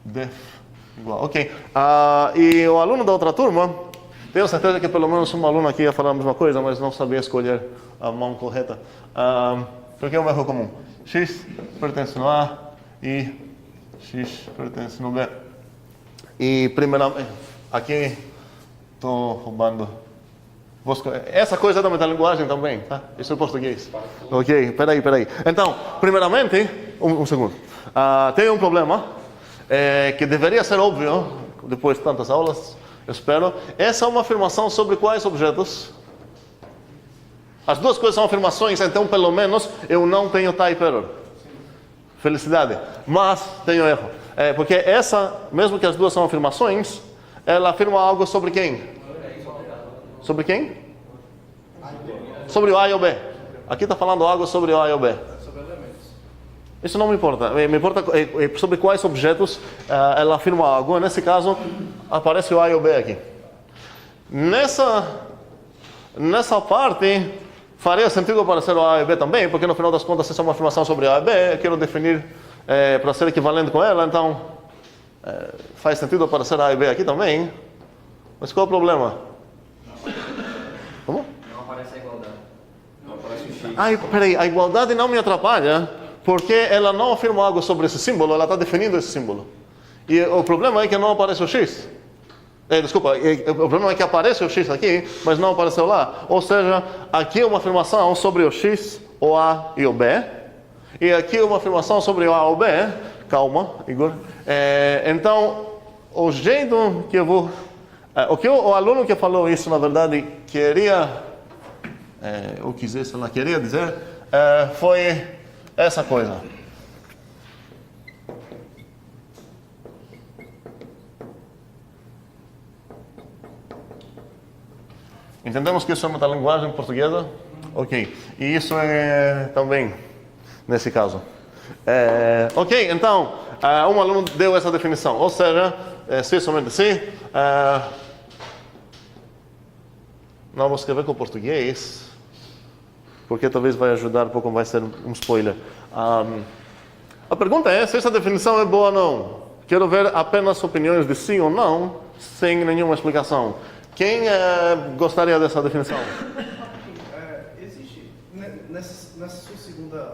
Def igual. Ok. E o aluno da outra turma, tenho certeza que pelo menos um aluno aqui ia falar a mesma coisa, mas não sabia escolher a mão correta. Porque é um erro comum. X pertence no A e X pertence no B. E primeiramente, aqui estou roubando. Essa coisa é da metalinguagem também, tá? Isso é português. Ok, peraí. Então, primeiramente, um segundo. Tem um problema que deveria ser óbvio, depois de tantas aulas, eu espero. Essa é uma afirmação sobre quais objetos? As duas coisas são afirmações, então pelo menos eu não tenho type error. Felicidade. Mas tenho erro. Porque essa, mesmo que as duas são afirmações, ela afirma algo sobre quem? Sobre quem? Sobre o A e o B. Aqui está falando algo sobre o A e o B. Isso não me importa. Me importa sobre quais objetos ela afirma algo. Nesse caso, aparece o A e o B aqui. Nessa parte, faria sentido aparecer o A e o B também, porque no final das contas, essa é uma afirmação sobre A e B. Eu quero definir para ser equivalente com ela, então faz sentido aparecer A e B aqui também. Mas qual é o problema? Como? Não aparece a igualdade. Não aparece o X. Peraí, a igualdade não me atrapalha, porque ela não afirma algo sobre esse símbolo, ela está definindo esse símbolo. E o problema é que não aparece o X. O problema é que aparece o X aqui, mas não apareceu lá. Ou seja, aqui é uma afirmação sobre o X, o A e o B. E aqui é uma afirmação sobre o A e o B. Calma, Igor. Então, o jeito que eu vou... o que o aluno que falou isso, na verdade, queria... ela queria dizer, foi essa coisa. Entendemos que isso é uma linguagem portuguesa? Ok. E isso é também, nesse caso. Ok, então, um aluno deu essa definição. Ou seja, se somente se. Não vou escrever com português, porque talvez vai ajudar um pouco, vai ser um spoiler. A pergunta é se essa definição é boa ou não. Quero ver apenas opiniões de sim ou não, sem nenhuma explicação. Quem gostaria dessa definição? Existe, nessa sua segunda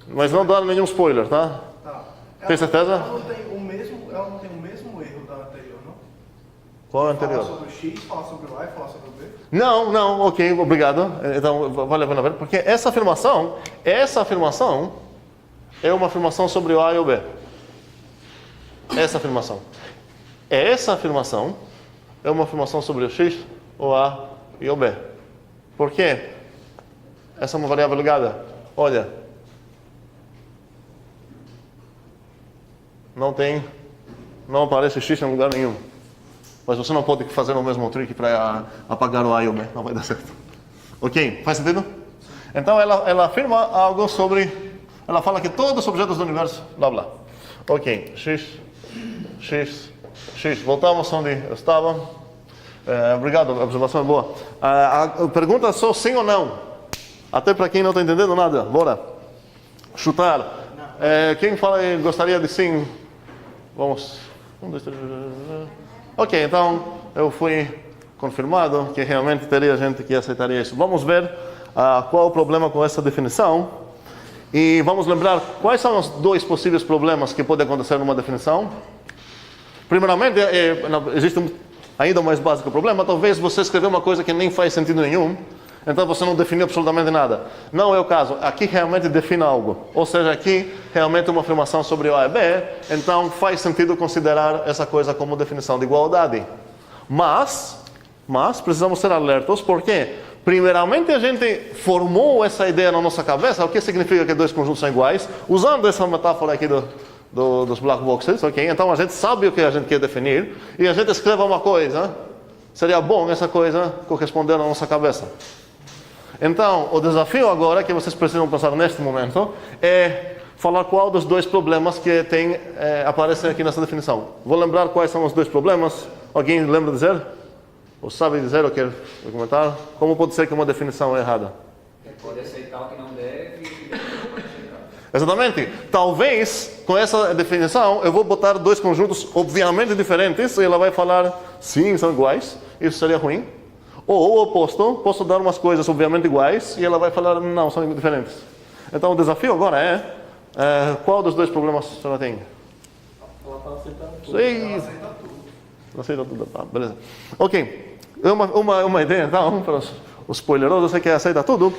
Mas não dá nenhum spoiler, tá? Tá. Tem certeza? Ela não tem o mesmo erro da anterior, não? Qual é o anterior? Falar sobre o X, falar sobre o Y, falar sobre o B. Não, ok, obrigado. Então, vale a pena ver, porque essa afirmação é uma afirmação sobre o A e o B. Essa afirmação é uma afirmação sobre o X, o A e o B. Por quê? Essa é uma variável ligada. Olha, não aparece X em lugar nenhum. Mas você não pode fazer o mesmo trick para apagar o A e o B, não vai dar certo. Ok? Faz sentido? Então ela afirma algo sobre... Ela fala que todos os objetos do universo, blá blá. Ok, X. Voltamos onde eu estava. Obrigado, a observação é boa. A pergunta é só sim ou não. Até para quem não está entendendo nada. Bora. Chutar. Quem fala gostaria de sim? Vamos. 1, 2, 3... Ok, então eu fui confirmado que realmente teria gente que aceitaria isso. Vamos ver qual o problema com essa definição. E vamos lembrar quais são os dois possíveis problemas que podem acontecer numa definição. Primeiramente, existe ainda um mais básico problema. Talvez você escreveu uma coisa que nem faz sentido nenhum. Então você não definiu absolutamente nada. Não é o caso. Aqui realmente define algo. Ou seja, aqui realmente uma afirmação sobre O e B. Então faz sentido considerar essa coisa como definição de igualdade. Mas precisamos ser alertos porque, primeiramente, a gente formou essa ideia na nossa cabeça. O que significa que dois conjuntos são iguais? Usando essa metáfora aqui dos black boxes. Okay? Então a gente sabe o que a gente quer definir. E a gente escreve uma coisa. Seria bom essa coisa corresponder na nossa cabeça. Então, o desafio agora que vocês precisam pensar neste momento é falar qual dos dois problemas que aparecem aqui nessa definição. Vou lembrar quais são os dois problemas. Alguém lembra de dizer? Ou sabe dizer ou quer comentar? Como pode ser que uma definição é errada? Pode aceitar o que não deve e não pode aceitar. Exatamente. Talvez, com essa definição, eu vou botar dois conjuntos obviamente diferentes e ela vai falar, sim, são iguais. Isso seria ruim. Ou o oposto, posso dar umas coisas obviamente iguais e ela vai falar, não, são diferentes. Então o desafio agora é qual dos dois problemas ela tem? Ela está aceitando tudo. Ela aceita tudo. Ah, beleza. Ok. Uma ideia então, para os spoilerosos, é que aceita tudo.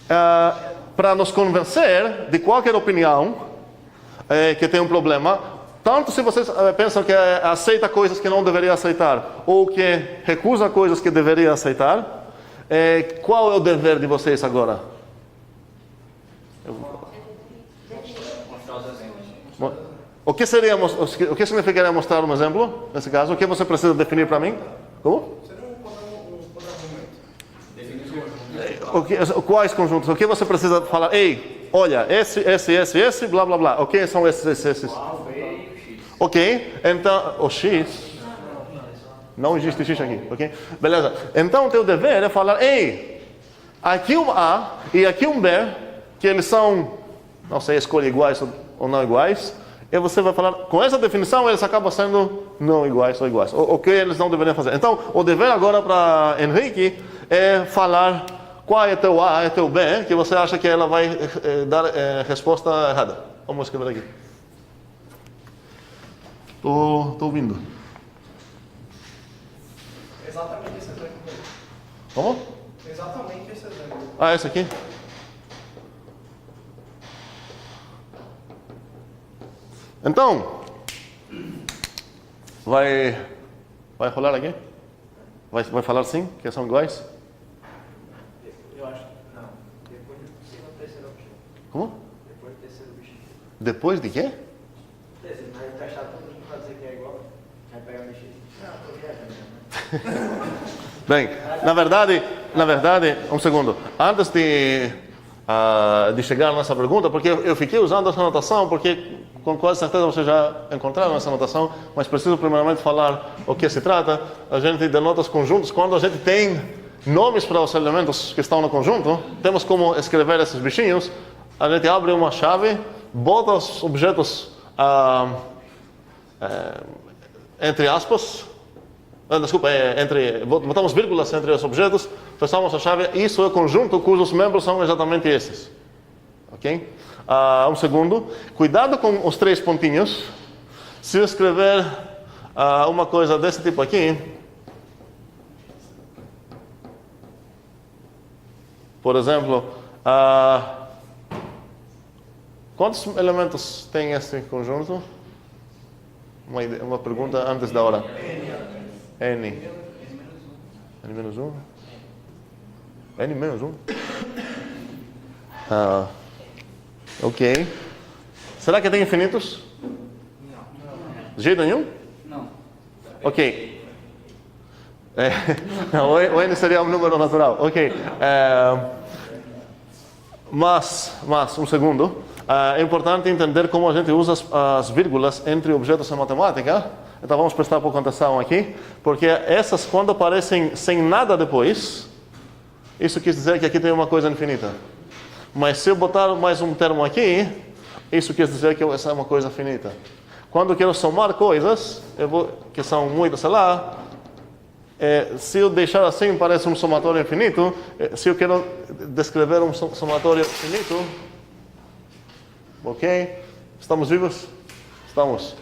Para nos convencer de qualquer opinião que tem um problema, tanto se vocês pensam que aceita coisas que não deveria aceitar, ou que recusa coisas que deveria aceitar, qual é o dever de vocês agora? Mostrar os exemplos. O que significaria mostrar um exemplo, nesse caso? O que você precisa definir para mim? Como? Seria um contra-argumento. Definir Quais conjuntos? O que você precisa falar? Ei, olha, esse, blá, blá, blá. O que são esses? o B e o X. Ok, então, o X, não existe X aqui, ok? Beleza, então o teu dever é falar, ei, aqui um A e aqui um B, que eles são, não sei, escolhe iguais ou não iguais, e você vai falar, com essa definição eles acabam sendo não iguais ou iguais, o que eles não deveriam fazer. Então, o dever agora para Henrique é falar qual é teu A e teu B, que você acha que ela vai dar resposta errada. Vamos escrever aqui. Tô ouvindo. Exatamente esse exemplo. Como? Exatamente esse exemplo. Ah, esse aqui? Então, vai rolar aqui? Vai falar sim, que são iguais? Eu acho que não. Depois do terceiro objeto. Como? Depois do terceiro objeto. Depois de quê? Beleza, mas testar todo mundo para dizer que é igual. Vai pegar o bicho. Não, tô viajando. Bem, na verdade, um segundo. Antes de chegar nessa pergunta, porque eu fiquei usando essa anotação, porque com quase certeza vocês já encontraram essa anotação, mas preciso primeiramente falar o que se trata. A gente denota os conjuntos. Quando a gente tem nomes para os elementos que estão no conjunto, temos como escrever esses bichinhos. A gente abre uma chave, bota os objetos entre aspas, botamos vírgulas entre os objetos, fechamos a chave, isso é o conjunto cujos membros são exatamente esses. Ok? Um segundo. Cuidado com os 3 pontinhos. Se eu escrever uma coisa desse tipo aqui, por exemplo, quantos elementos tem esse conjunto? Uma pergunta antes da hora. N. N menos 1? N menos 1? Ok. Será que tem infinitos? De jeito nenhum? Não. Ok. Não, o N seria um número natural. Ok. Mas, um segundo. É importante entender como a gente usa as vírgulas entre objetos em matemática. Então vamos prestar pouca atenção aqui, porque essas, quando aparecem sem nada depois, isso quer dizer que aqui tem uma coisa infinita. Mas se eu botar mais um termo aqui, isso quer dizer que essa é uma coisa finita. Quando eu quero somar coisas, que são muitas, sei lá, se eu deixar assim, parece um somatório infinito. Se eu quero descrever um somatório infinito, ok? Estamos vivos? Estamos.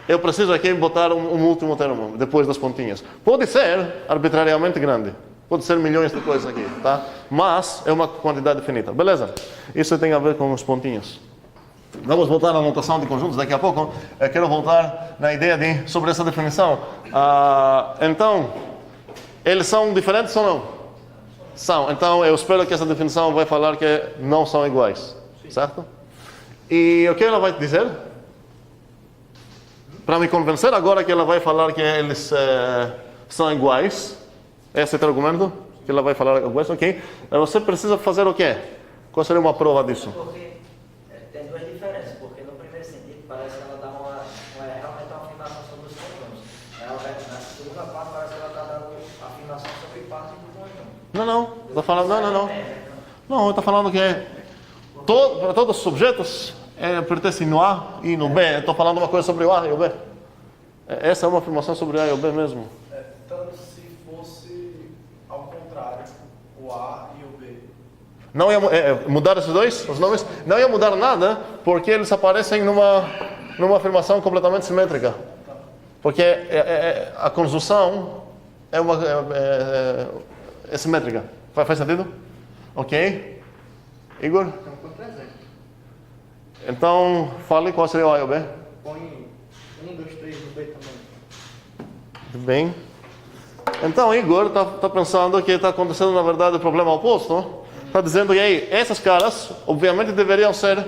Eu preciso aqui botar um último termo, depois das pontinhas. Pode ser arbitrariamente grande. Pode ser milhões de coisas aqui, tá? Mas é uma quantidade finita. Beleza? Isso tem a ver com os pontinhos. Vamos voltar à notação de conjuntos daqui a pouco. Eu quero voltar na ideia sobre essa definição. Então, eles são diferentes ou não? São. Então, eu espero que essa definição vai falar que não são iguais. Certo? E o que ela vai dizer? Para me convencer agora que ela vai falar que eles são iguais. Esse é o argumento? Que ela vai falar iguais, ok? Você precisa fazer o quê? Qual seria uma prova disso? Porque tem duas diferenças. Porque no primeiro sentido parece que ela dá realmente uma afirmação sobre os conjuntos. Na segunda parte parece que ela está dando afirmação sobre parte do conjunto. Não. Está falando, não. Não, está falando que para todos os objetos pertencem no A e no B. Estou falando uma coisa sobre o A e o B. Essa é uma afirmação sobre o A e o B mesmo. Tanto se fosse ao contrário, o A e o B. Não ia mudar esses dois, os nomes? Não ia mudar nada, porque eles aparecem numa afirmação completamente simétrica. Porque a conjunção é simétrica. Faz sentido? Ok? Igor? Então, fale qual seria o A e o B. Põe 1, 2, 3 no B também. Muito bem. Então, Igor está pensando que está acontecendo, na verdade, o problema oposto. Está dizendo que essas caras, obviamente, deveriam ser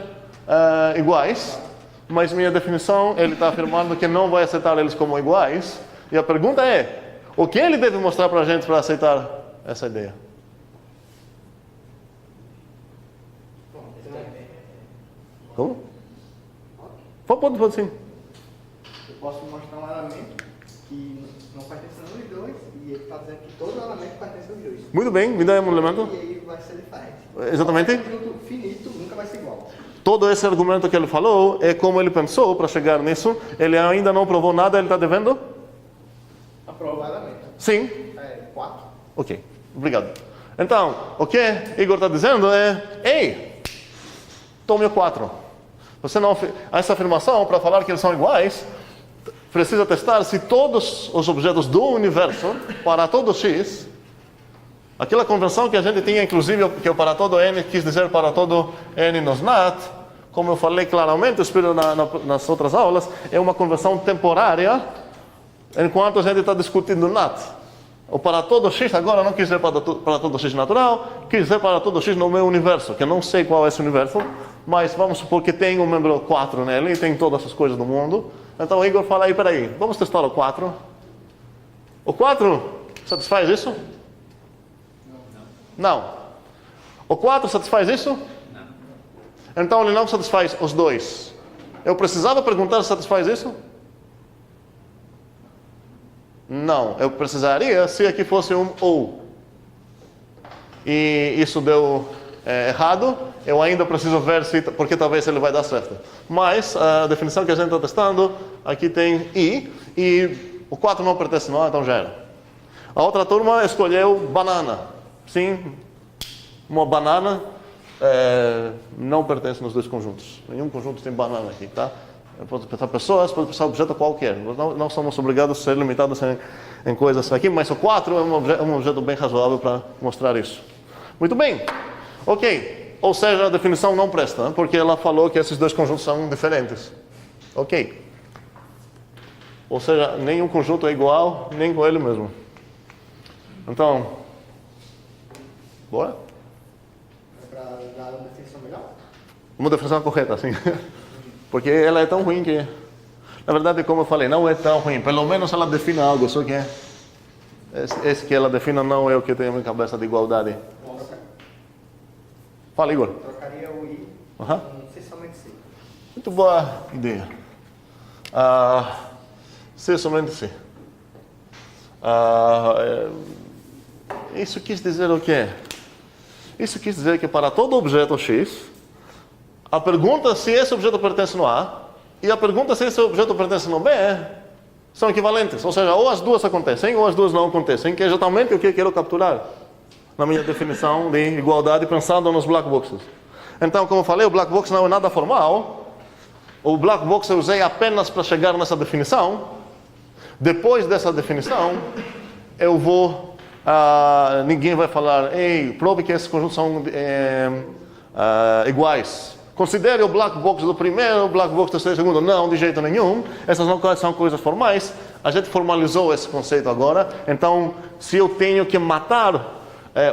iguais, mas minha definição, ele está afirmando que não vai aceitar eles como iguais. E a pergunta é, o que ele deve mostrar para a gente para aceitar essa ideia? Como? Pode sim. Eu posso mostrar um elemento que não pertence a nenhum dos dois e ele está dizendo que todo elemento pertence aos dois. Muito bem, me dá um elemento. E aí vai ser diferente. Exatamente. Um conjunto finito nunca vai ser igual. Todo esse argumento que ele falou é como ele pensou para chegar nisso. Ele ainda não provou nada, ele está devendo? Aprova o elemento. Sim. 4. Ok, obrigado. Então, o que Igor está dizendo é: ei, tome o 4. Você não, essa afirmação, para falar que eles são iguais, precisa testar se todos os objetos do universo, para todo x, aquela convenção que a gente tinha, inclusive, que o para todo n quis dizer para todo n nos NAT, como eu falei claramente, eu espero nas outras aulas, é uma convenção temporária, enquanto a gente está discutindo NAT. O para todo x agora não quis dizer para todo x natural, quis dizer para todo x no meu universo, que eu não sei qual é esse universo, mas vamos supor que tem um membro 4 nele, e tem todas essas coisas do mundo. Então o Igor fala aí, peraí, vamos testar o 4. O 4 satisfaz isso? Não. O 4 satisfaz isso? Não. Então ele não satisfaz os dois. Eu precisava perguntar se satisfaz isso? Não. Eu precisaria se aqui fosse um ou. E isso deu errado. Eu ainda preciso ver se, porque talvez ele vai dar certo. Mas a definição que a gente está testando, aqui tem e o 4 não pertence a, então já era. A outra turma escolheu banana. Sim, uma banana não pertence nos dois conjuntos. Nenhum conjunto tem banana aqui, tá? Pode pensar pessoas, pode pensar objeto qualquer. Não somos obrigados a ser limitados em coisas aqui, mas o 4 é um objeto bem razoável para mostrar isso. Muito bem. Ok. Ou seja, a definição não presta, porque ela falou que esses dois conjuntos são diferentes. Ok. Ou seja, nenhum conjunto é igual, nem com ele mesmo. Então, bora? É para dar uma definição melhor? Uma definição correta, sim. Porque ela é tão ruim que, na verdade, como eu falei, não é tão ruim. Pelo menos ela define algo, só que esse que ela define não é o que eu tenho na minha cabeça de igualdade. Fala, Igor. Trocaria o I Uhum. com C somente C. Muito boa ideia. C somente C. Isso quis dizer o quê? Isso quis dizer que para todo objeto X, a pergunta se esse objeto pertence no A e a pergunta se esse objeto pertence no B são equivalentes. Ou seja, ou as duas acontecem ou as duas não acontecem, que é exatamente o que eu quero capturar na minha definição de igualdade pensando nos black boxes. Então, como eu falei, o black box não é nada formal. O black box eu usei apenas para chegar nessa definição. Depois dessa definição, eu vou... ninguém vai falar, ei, prove que esses conjuntos são iguais. Considere o black box do primeiro, o black box do terceiro e segundo. Não, de jeito nenhum. Essas não são coisas formais. A gente formalizou esse conceito agora. Então, se eu tenho que matar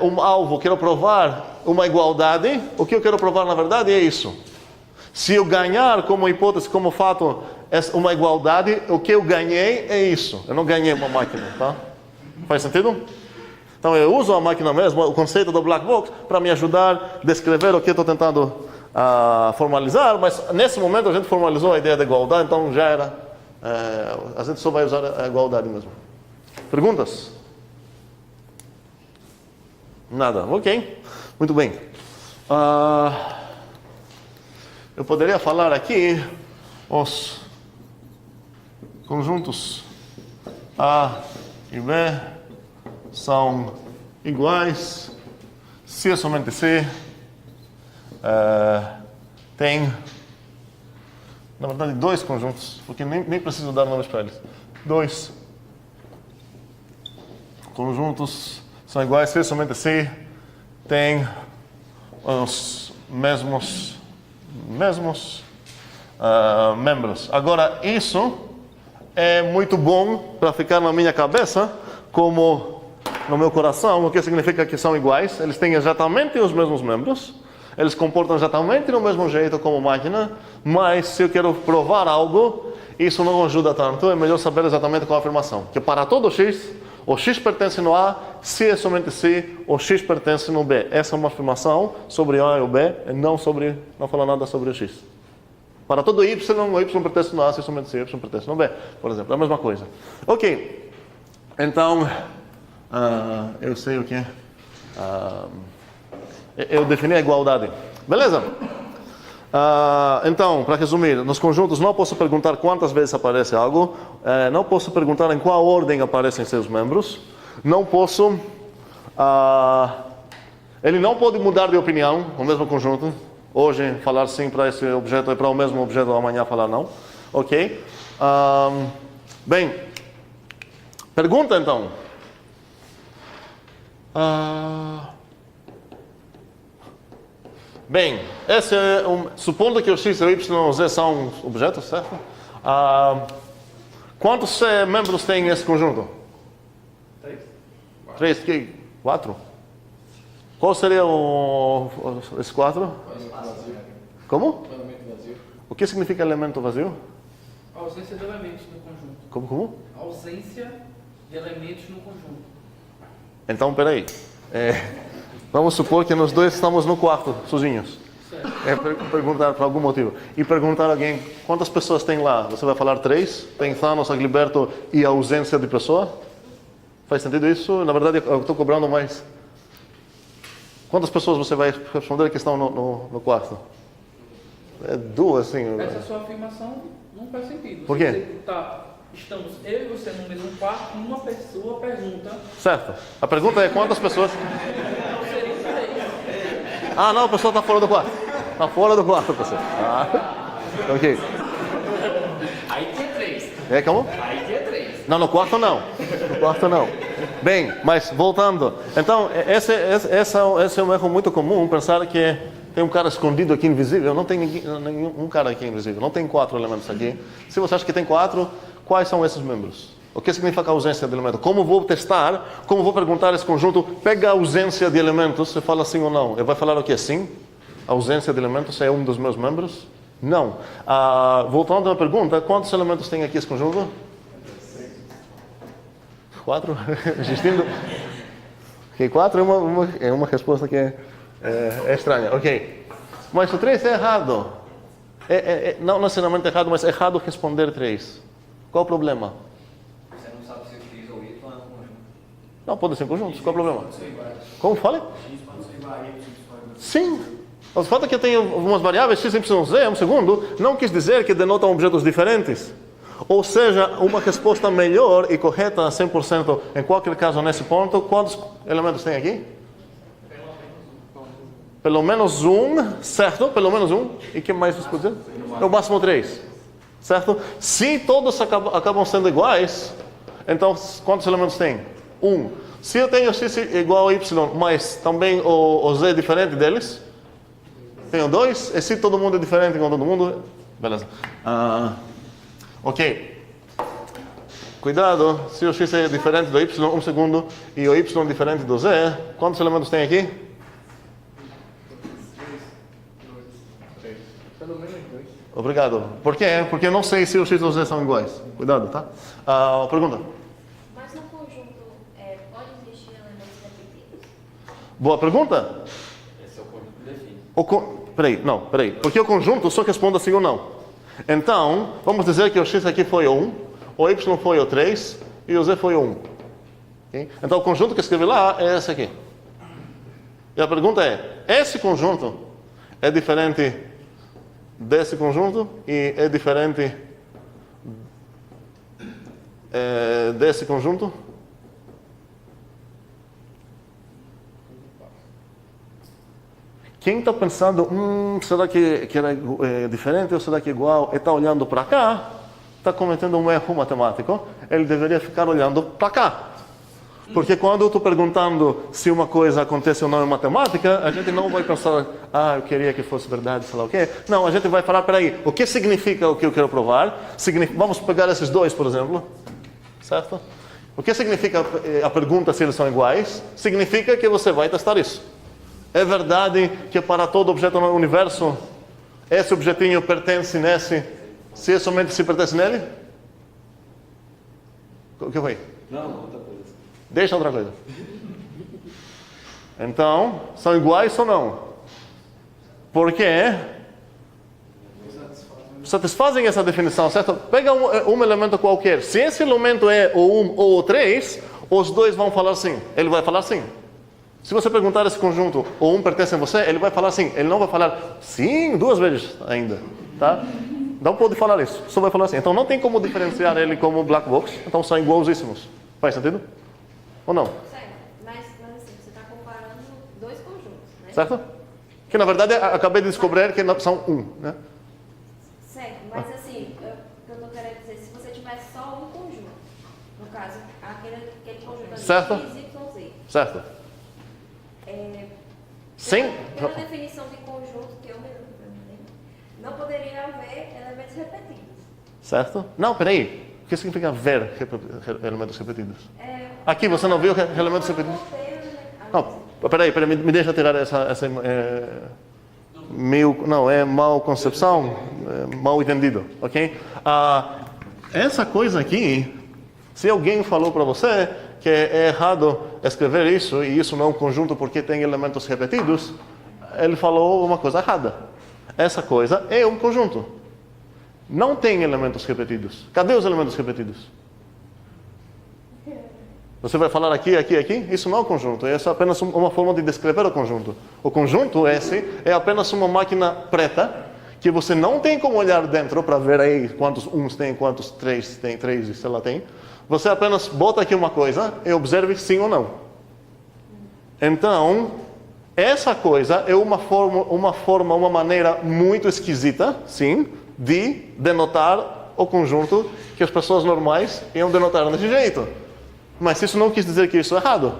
um alvo, quero provar uma igualdade, o que eu quero provar na verdade é isso. Se eu ganhar como hipótese, como fato, uma igualdade, o que eu ganhei é isso. Eu não ganhei uma máquina, tá? Faz sentido? Então eu uso a máquina mesmo, o conceito do black box, para me ajudar a descrever o que eu estou tentando formalizar, mas nesse momento a gente formalizou a ideia da igualdade, então já era. A gente só vai usar a igualdade mesmo. Perguntas? Nada, ok. Muito bem. Eu poderia falar aqui os conjuntos A e B são iguais se é somente C. Tem, na verdade, dois conjuntos, porque nem preciso dar nomes para eles. Dois conjuntos são iguais se é somente C. Tem os mesmos membros. Agora, isso é muito bom para ficar na minha cabeça, como no meu coração, o que significa que são iguais. Eles têm exatamente os mesmos membros, eles comportam exatamente do mesmo jeito como máquina, mas se eu quero provar algo, isso não ajuda tanto. É melhor saber exatamente qual a afirmação. Que para todo X, o X pertence no A, se é somente C, o X pertence no B. Essa é uma afirmação sobre o A e o B, não fala nada sobre o X. Para todo Y, o Y pertence no A, se é somente C, o Y pertence no B. Por exemplo, é a mesma coisa. Ok. Então, eu sei o que eu defini a igualdade. Beleza? Então, para resumir, nos conjuntos não posso perguntar quantas vezes aparece algo, não posso perguntar em qual ordem aparecem seus membros, não posso... ele não pode mudar de opinião, o mesmo conjunto. Hoje falar sim para esse objeto e para o mesmo objeto amanhã falar não. Ok? Bem, pergunta então. Bem, esse é supondo que o X e o Y e o Z são objetos, certo? Quantos membros tem esse conjunto? 3. 4? Qual seria esse 4? Como? Elemento vazio. O que significa elemento vazio? A ausência de elementos no conjunto. Como? A ausência de elementos no conjunto. Então, peraí. Vamos supor que nós dois estamos no quarto, sozinhos. Perguntar por algum motivo. E perguntar a alguém, quantas pessoas tem lá? Você vai falar 3? Tem Thanos, Agliberto e a ausência de pessoa? Faz sentido isso? Na verdade, eu estou cobrando mais. Quantas pessoas você vai responder que estão no quarto? 2, assim. Essa sua afirmação não faz sentido. Por quê? Estamos eu e você no mesmo quarto, uma pessoa pergunta. Certo. A pergunta é quantas pessoas... Ah, não, a pessoa está fora do quarto. Está fora do quarto, pessoal. Ok. Aí tinha 3. É, como? Aí tinha 3. Não, no quarto não. No quarto não. Bem, mas voltando. Então, esse é um erro muito comum, pensar que tem um cara escondido aqui invisível. Não tem nenhum cara aqui invisível. Não tem 4 elementos aqui. Se você acha que tem 4, quais são esses membros? O que significa a ausência de elemento? Como vou testar? Como vou perguntar a esse conjunto? Pega a ausência de elementos, você fala sim ou não. Ele vai falar o que? Sim? A ausência de elementos é um dos meus membros? Não. Voltando à pergunta, quantos elementos tem aqui esse conjunto? 4? Existindo? Ok, 4 é uma resposta que é estranha. Ok. Mas o 3 é errado. Não necessariamente errado, mas é errado responder 3. Qual o problema? Você não sabe se X ou Y é um conjunto. Não, pode ser conjuntos. Qual o problema? Como fale? Sim. O fato é que eu tenho algumas variáveis, x, y, z, um segundo, não quis dizer que denotam objetos diferentes. Ou seja, uma resposta melhor e correta 100% em qualquer caso nesse ponto. Quantos elementos tem aqui? Pelo menos um, certo? Pelo menos um. E que mais você pode dizer? No máximo 3. Certo? Se todos acabam sendo iguais, então quantos elementos tem? 1. Se eu tenho x igual a y, mas também o z é diferente deles, tenho 2. E se todo mundo é diferente com todo mundo, beleza. Ok. Cuidado, se o x é diferente do y, um segundo, e o y é diferente do z, quantos elementos tem aqui? Pelo menos 2. Obrigado. Por quê? Porque eu não sei se o x e o z são iguais. Cuidado, tá? Pergunta. Mas no conjunto pode existir elementos repetidos? Boa pergunta. Esse é o conjunto que define. Peraí. Porque o conjunto só responde sim ou não. Então, vamos dizer que o x aqui foi o 1, o y foi o 3 e o z foi o 1. Okay? Então, o conjunto que eu escrevi lá é esse aqui. E a pergunta é, esse conjunto é diferente desse conjunto e é diferente desse conjunto? Quem está pensando, será que era diferente ou será que é igual, e está olhando para cá, está cometendo um erro matemático. Ele deveria ficar olhando para cá. Porque quando eu estou perguntando se uma coisa acontece ou não em matemática, a gente não vai pensar, eu queria que fosse verdade, sei lá o quê. Não, a gente vai falar, peraí, o que significa o que eu quero provar? Vamos pegar esses dois, por exemplo. Certo? O que significa a pergunta se eles são iguais? Significa que você vai testar isso. É verdade que para todo objeto no universo, esse objetinho pertence nesse, se somente se pertence nele? O que foi? Não, outra coisa. Deixa outra coisa. Então, são iguais ou não? Porque satisfazem essa definição, certo? Pega um elemento qualquer. Se esse elemento é o 1 ou o 3, os dois vão falar sim. Ele vai falar sim. Se você perguntar esse conjunto, o 1 pertence a você, ele vai falar sim. Ele não vai falar sim 2 vezes ainda. Tá? Não pode falar isso. Só vai falar assim. Então não tem como diferenciar ele como black box. Então são igualzíssimos. Faz sentido? Ou não? Certo. Mas assim, você está comparando dois conjuntos, né? Certo? Que na verdade acabei de descobrir que são um, né? Certo, mas assim, o que eu estou querendo dizer, se você tivesse só um conjunto, no caso, aquele conjunto Certo. X, Y, Z. Certo? Sim? Pela definição de conjunto que eu me lembro, não poderia haver elementos repetidos. Certo? Não, peraí. O que significa ver elementos repetidos? Aqui você não viu elementos repetidos? Não, peraí, me deixa tirar essa mal concepção, mal entendido, ok? Essa coisa aqui, se alguém falou para você que é errado escrever isso, e isso não é um conjunto porque tem elementos repetidos, ele falou uma coisa errada. Essa coisa é um conjunto. Não tem elementos repetidos. Cadê os elementos repetidos? Você vai falar aqui, aqui, aqui? Isso não é um conjunto, isso é apenas uma forma de descrever o conjunto. O conjunto esse é apenas uma máquina preta que você não tem como olhar dentro para ver aí quantos uns tem, quantos três tem, três, sei lá, tem. Você apenas bota aqui uma coisa e observe sim ou não. Então, Essa coisa é uma maneira muito esquisita, sim, de denotar o conjunto que as pessoas normais iam denotar desse jeito. Mas isso não quis dizer que isso é errado.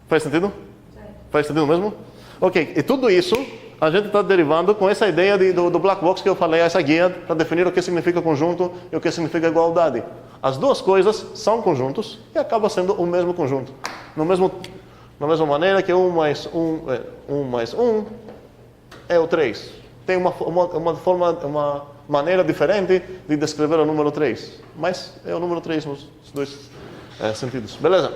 Faz sentido? Faz sentido mesmo? Ok, e tudo isso a gente está derivando com essa ideia do black box que eu falei, essa guia para definir o que significa conjunto e o que significa igualdade. As duas coisas são conjuntos e acaba sendo o mesmo conjunto. Na mesma maneira que 1 mais 1 é o 3. Tem uma maneira diferente de descrever o número 3. Mas é o número 3 nos dois sentidos. Beleza?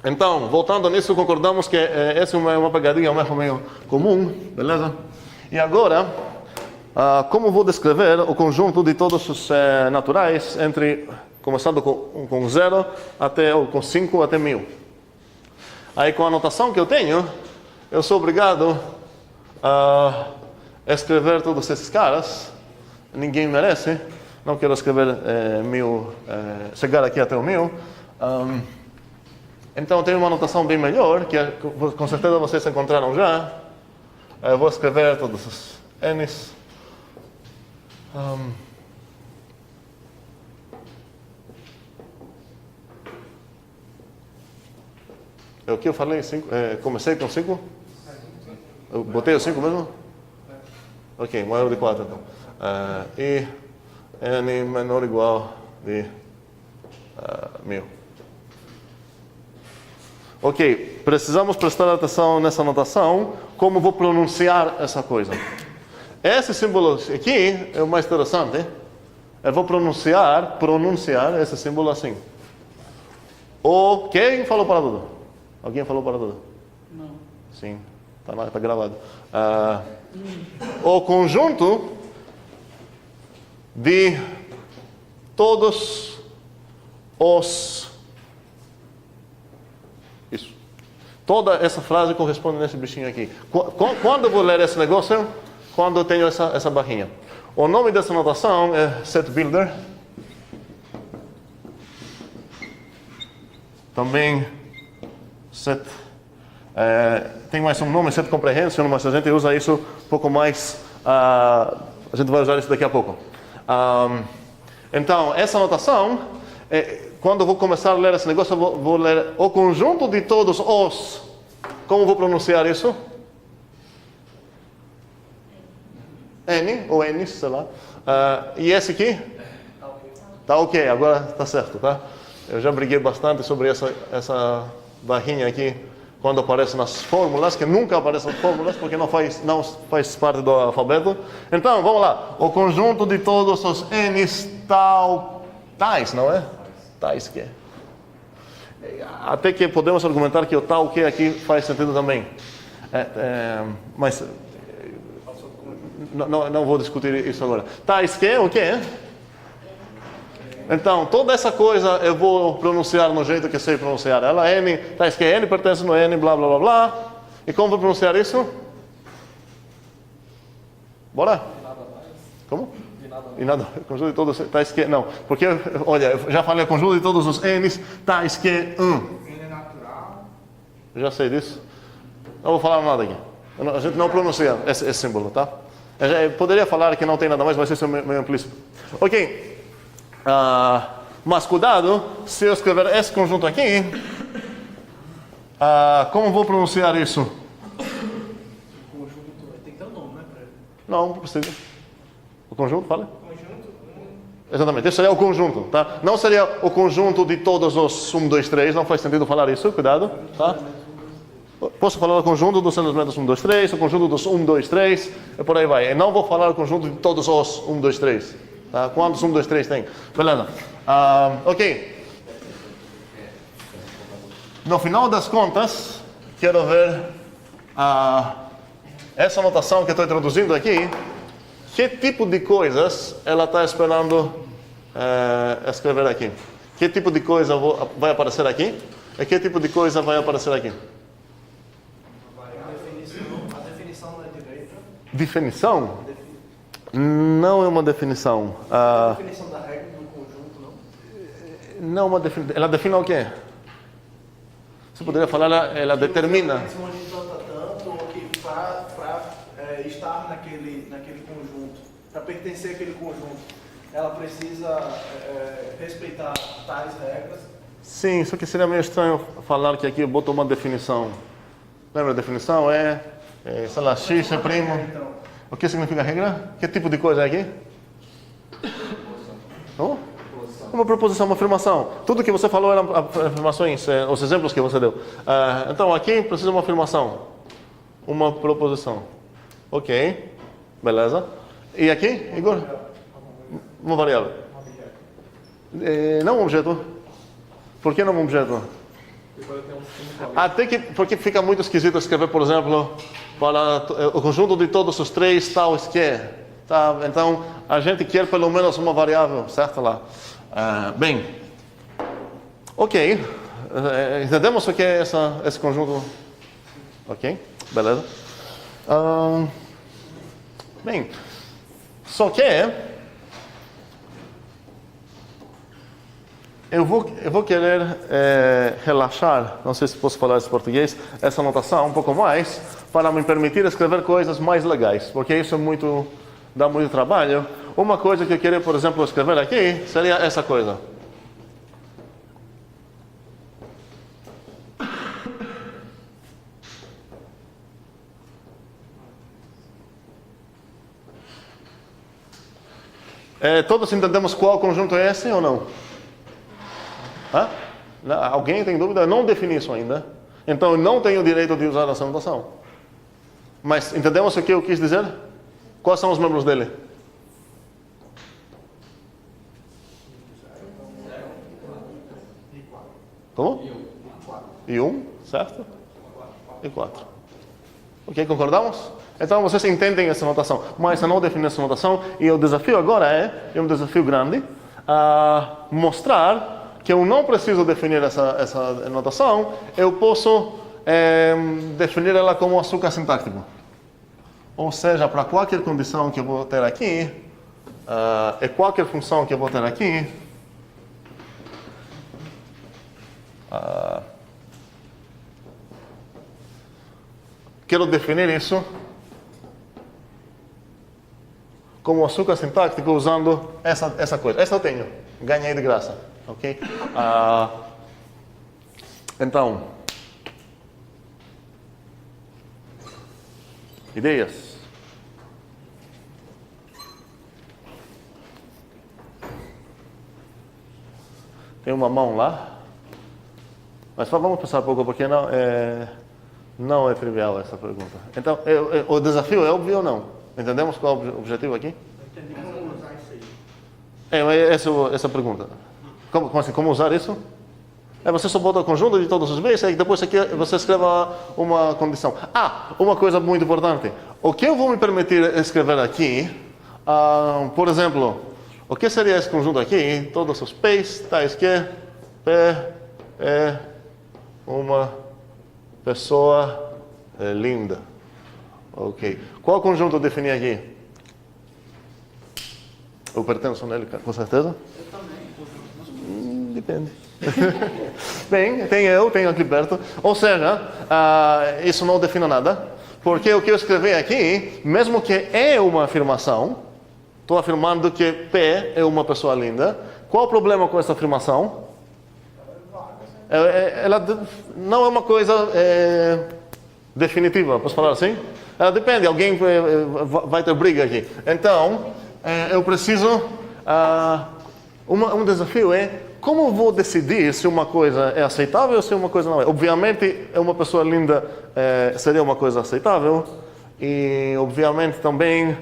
Então, voltando nisso, concordamos que essa é uma pegadinha meio comum. Beleza? E agora, como vou descrever o conjunto de todos os naturais, começando com 0 com 5 até 1000? Aí, com a notação que eu tenho, eu sou obrigado a escrever todos esses caras. Ninguém merece. Não quero escrever 1000, chegar aqui até o 1000. Então, tem uma notação bem melhor, que com certeza vocês encontraram já. Eu vou escrever todos os n's. O que eu falei? Comecei com 5? Eu botei o 5 mesmo? Ok, maior de 4 então. E n menor ou igual de 1000. Ok, precisamos prestar atenção nessa notação, como vou pronunciar essa coisa. Esse símbolo aqui é o mais interessante. Eu vou pronunciar esse símbolo assim. Quem falou para tudo? Alguém falou para tudo? Não. Sim, está gravado. O conjunto de todos os... Isso. Toda essa frase corresponde nesse bichinho aqui. Quando eu vou ler esse negócio? Quando eu tenho essa barrinha. O nome dessa notação é set builder. Também set... tem mais um nome, set comprehension, mas a gente usa isso um pouco mais... a gente vai usar isso daqui a pouco. Então, essa notação... quando eu vou começar a ler esse negócio, eu vou ler o conjunto de todos os... Como vou pronunciar isso? N, ou N, sei lá. E esse aqui? Tá ok, agora tá certo, tá? Eu já briguei bastante sobre essa barrinha aqui, quando aparece nas fórmulas, que nunca aparece nas fórmulas, porque não faz parte do alfabeto. Então, vamos lá. O conjunto de todos os N's tais, não é? Tais que. Até que podemos argumentar que o tal que aqui faz sentido também. Mas não vou discutir isso agora. Tais que o quê? Então, toda essa coisa eu vou pronunciar no jeito que sei pronunciar. Ela N, tais que N pertence no N, blá blá blá blá. E como vou pronunciar isso? Bora? Como? E nada, conjunto de todos tais que... Não, porque, olha, eu já falei o conjunto de todos os N's, tais que... N é natural. Já sei disso. Não vou falar nada aqui. A gente não pronuncia esse símbolo, tá? Eu poderia falar que não tem nada mais, mas isso é meio implícito. Ok. Mas cuidado, se eu escrever esse conjunto aqui, como vou pronunciar isso? O conjunto tem que ter um nome, né? Não precisa. O conjunto, fala? Exatamente, esse seria o conjunto, tá? Não seria o conjunto de todos os 1, 2, 3, não faz sentido falar isso, cuidado, tá? Posso falar o conjunto dos elementos 1, 2, 3, o conjunto dos 1, 2, 3, e por aí vai. Eu não vou falar o conjunto de todos os 1, 2, 3. Tá? Quantos 1, 2, 3 tem? Beleza. Ok. No final das contas, quero ver essa notação que estou introduzindo aqui. Que tipo de coisas ela está esperando escrever aqui? Que tipo de coisa vai aparecer aqui? E que tipo de coisa vai aparecer aqui? A definição da direita. Definição? Não é uma definição. A definição da regra do conjunto, não? Não é uma definição. Ela define o quê? Você poderia falar, ela determina. Esse monte de para estar naquele conjunto, para pertencer àquele conjunto, ela precisa respeitar tais regras. Sim, só que seria meio estranho falar que aqui eu boto uma definição. Lembra a definição? Sei lá, x é primo. Então, O que significa regra? Que tipo de coisa é aqui? Oh? Uma proposição, uma afirmação. Tudo que você falou eram afirmações, os exemplos que você deu. Então aqui precisa uma afirmação. Uma proposição. Ok, beleza. E aqui, Igor? Uma variável. Não um objeto. Por que não um objeto? Até que, porque fica muito esquisito escrever, por exemplo, para o conjunto de todos os três tal que. Tá? Então, a gente quer pelo menos uma variável, certo lá. Bem, ok. Entendemos o que é esse conjunto? Ok, beleza. Bem, só que eu vou querer relaxar, não sei se posso falar isso em português, essa notação um pouco mais, para me permitir escrever coisas mais legais, porque isso dá muito trabalho. Uma coisa que eu queria, por exemplo, escrever aqui, seria essa coisa. Todos entendemos qual conjunto é esse ou não? Alguém tem dúvida? Eu não defini isso ainda. Então eu não tenho o direito de usar essa notação. Mas entendemos o que eu quis dizer? Quais são os membros dele? Como? E 1, certo? E 4. Ok, concordamos? Então vocês entendem essa notação. Mas eu não defini essa notação. E o desafio agora é um desafio grande, mostrar que eu não preciso definir essa notação, eu posso definir ela como açúcar sintático. Ou seja, para qualquer condição que eu vou ter aqui, e qualquer função que eu vou ter aqui, quero definir isso como açúcar sintático usando essa coisa. Essa eu tenho, ganhei de graça. Ok? Então, ideias? Tem uma mão lá, mas vamos pensar um pouco, porque não é trivial essa pergunta. Então, o desafio é óbvio ou não? Entendemos qual é o objetivo aqui? Eu entendi como usar isso aí. Essa é a pergunta. Como assim? Como usar isso? Você só bota o conjunto de todos os bens e depois aqui você escreve uma condição. Uma coisa muito importante. O que eu vou me permitir escrever aqui, por exemplo, o que seria esse conjunto aqui? Todos os P's, tais que P é uma pessoa linda. Ok. Qual conjunto eu defini aqui? Eu pertenço nele, com certeza? Eu também. Depende. Bem, tenho aqui perto. Ou seja, isso não define nada. Porque o que eu escrevi aqui, mesmo que é uma afirmação, estou afirmando que P é uma pessoa linda. Qual o problema com essa afirmação? Ela não é uma coisa definitiva, posso falar assim? Ela depende, alguém vai ter briga aqui. Então, eu preciso... um desafio como vou decidir se uma coisa é aceitável ou se uma coisa não é? Obviamente, uma pessoa linda seria uma coisa aceitável. E, obviamente, também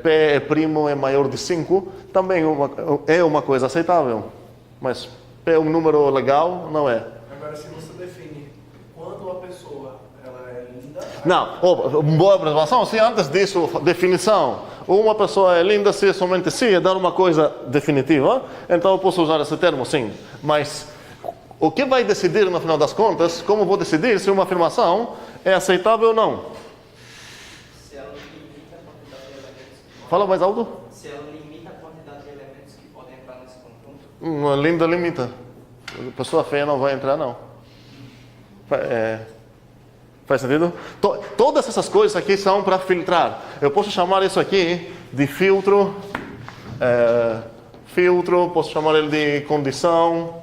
P é primo é maior de 5. Também é uma coisa aceitável. Mas P é um número legal, não é? Agora, se você define quando a pessoa ela é linda... Não, boa observação. Se antes disso, definição... Uma pessoa é linda se somente se é dar uma coisa definitiva, então eu posso usar esse termo, sim. Mas o que vai decidir, no final das contas, como vou decidir se uma afirmação é aceitável ou não? Se ela limita a quantidade de elementos. Fala mais alto. Se ela limita a quantidade de elementos que podem entrar nesse conjunto. Linda limita. Pessoa feia não vai entrar, não. Faz sentido? todas essas coisas aqui são para filtrar. Eu posso chamar isso aqui de filtro, posso chamar ele de condição,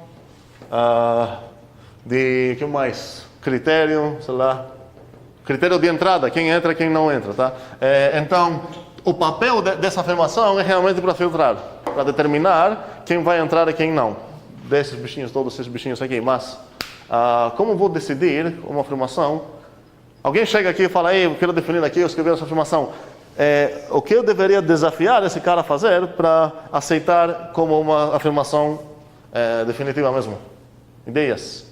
de, que mais? Critério, sei lá. Critério de entrada, quem entra e quem não entra, tá? Então, o papel dessa afirmação é realmente para filtrar, para determinar quem vai entrar e quem não. Desses bichinhos, todos esses bichinhos aqui. Mas, como vou decidir uma afirmação? Alguém chega aqui e fala, ei, eu quero definir aqui, eu escrevi essa afirmação. O que eu deveria desafiar esse cara a fazer para aceitar como uma afirmação definitiva mesmo? Ideias?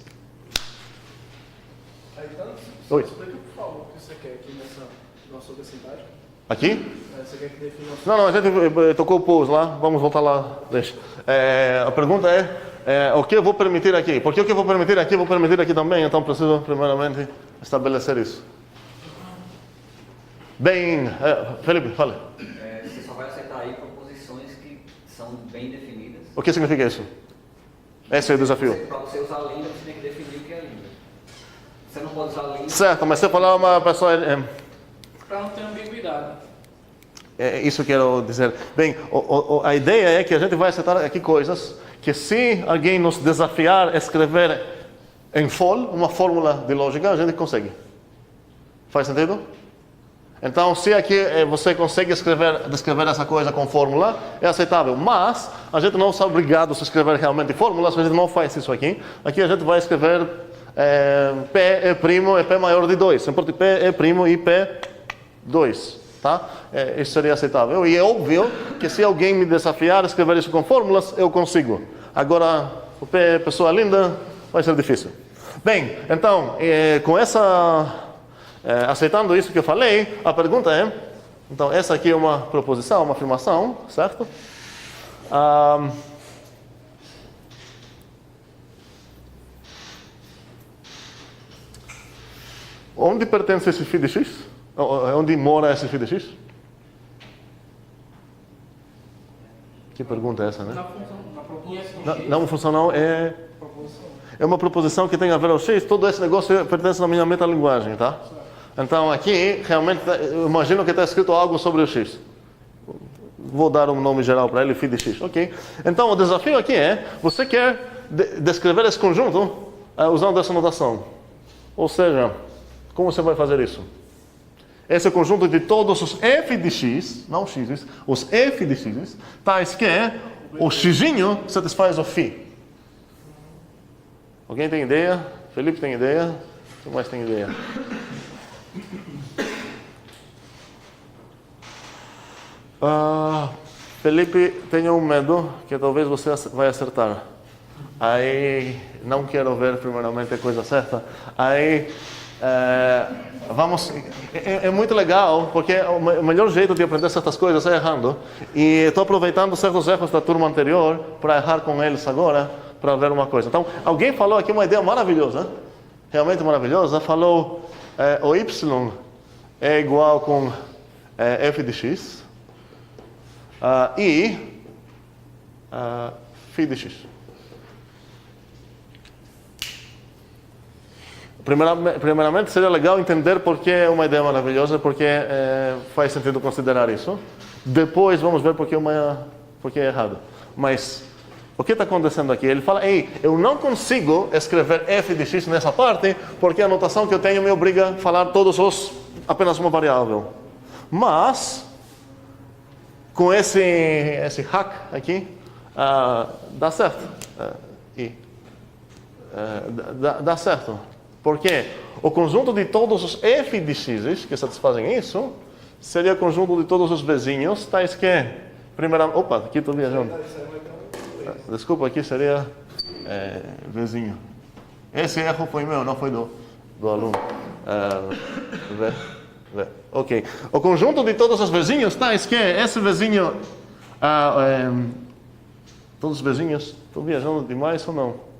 Oi. Explica, por favor, o que você quer aqui nessa nossa obesidade. Aqui? Você quer que defina o Não, a gente tocou o pause lá, vamos voltar lá. Deixa. A pergunta é, o que eu vou permitir aqui? Porque o que eu vou permitir aqui, vou permitir aqui também, então preciso primeiramente estabelecer isso. Bem, Felipe, fala. Você só vai aceitar aí proposições que são bem definidas. O que significa isso? Esse é o desafio. Para você usar linda, você tem que definir o que é linda. Você não pode usar linda. Certo, mas se eu falar uma pessoa... Para não ter ambiguidade. É isso que eu quero dizer. Bem, a ideia é que a gente vai aceitar aqui coisas que se alguém nos desafiar a escrever em FOL, uma fórmula de lógica, a gente consegue. Faz sentido? Então, se aqui você consegue descrever essa coisa com fórmula, é aceitável. Mas, a gente não está obrigado a escrever realmente fórmulas, a gente não faz isso aqui. Aqui a gente vai escrever P é primo e P maior de 2. Sempre P é primo e P 2. Tá? Isso seria aceitável. E é óbvio que se alguém me desafiar a escrever isso com fórmulas, eu consigo. Agora, o P é pessoa linda, vai ser difícil. Bem, então, com essa... aceitando isso que eu falei, a pergunta é... Então, essa aqui é uma proposição, uma afirmação, certo? Onde pertence esse φ de x? Onde mora esse φ de x? Que pergunta é essa, né? Na função, na proposição. Não, função não, é uma proposição que tem a ver ao x. Todo esse negócio pertence na minha metalinguagem, tá? Então aqui, realmente, eu imagino que está escrito algo sobre o x. Vou dar um nome geral para ele, φ de x, ok? Então o desafio aqui é, você quer descrever esse conjunto usando essa notação. Ou seja, como você vai fazer isso? Esse é o conjunto de todos os f de x, não x, os f de x, tais que o xzinho satisfaz o φ. Alguém tem ideia? Felipe tem ideia? Quem mais tem ideia? Felipe, tenho um medo que talvez você vai acertar. Aí, não quero ver primeiramente a coisa certa. Aí, vamos... É muito legal, porque o melhor jeito de aprender certas coisas é errando. E estou aproveitando certos erros da turma anterior para errar com eles agora, para ver uma coisa. Então, alguém falou aqui uma ideia maravilhosa, realmente maravilhosa. Falou, o y é igual com f de x e φ de x. Primeiramente, seria legal entender por que é uma ideia maravilhosa, porque faz sentido considerar isso. Depois, vamos ver por que é errado. Mas, o que está acontecendo aqui? Ele fala, ei, eu não consigo escrever f de x nessa parte, porque a notação que eu tenho me obriga a falar apenas uma variável. Mas, com esse hack aqui, dá certo. Dá certo. Porque o conjunto de todos os f de x que satisfazem isso seria o conjunto de todos os vizinhos, tais que... Opa, aqui estou viajando. Desculpa, aqui seria vizinho. Esse erro foi meu, não foi do aluno. Ok. O conjunto de todos os vizinhos tais que esse vizinho... todos os vizinhos... Estou viajando demais ou não?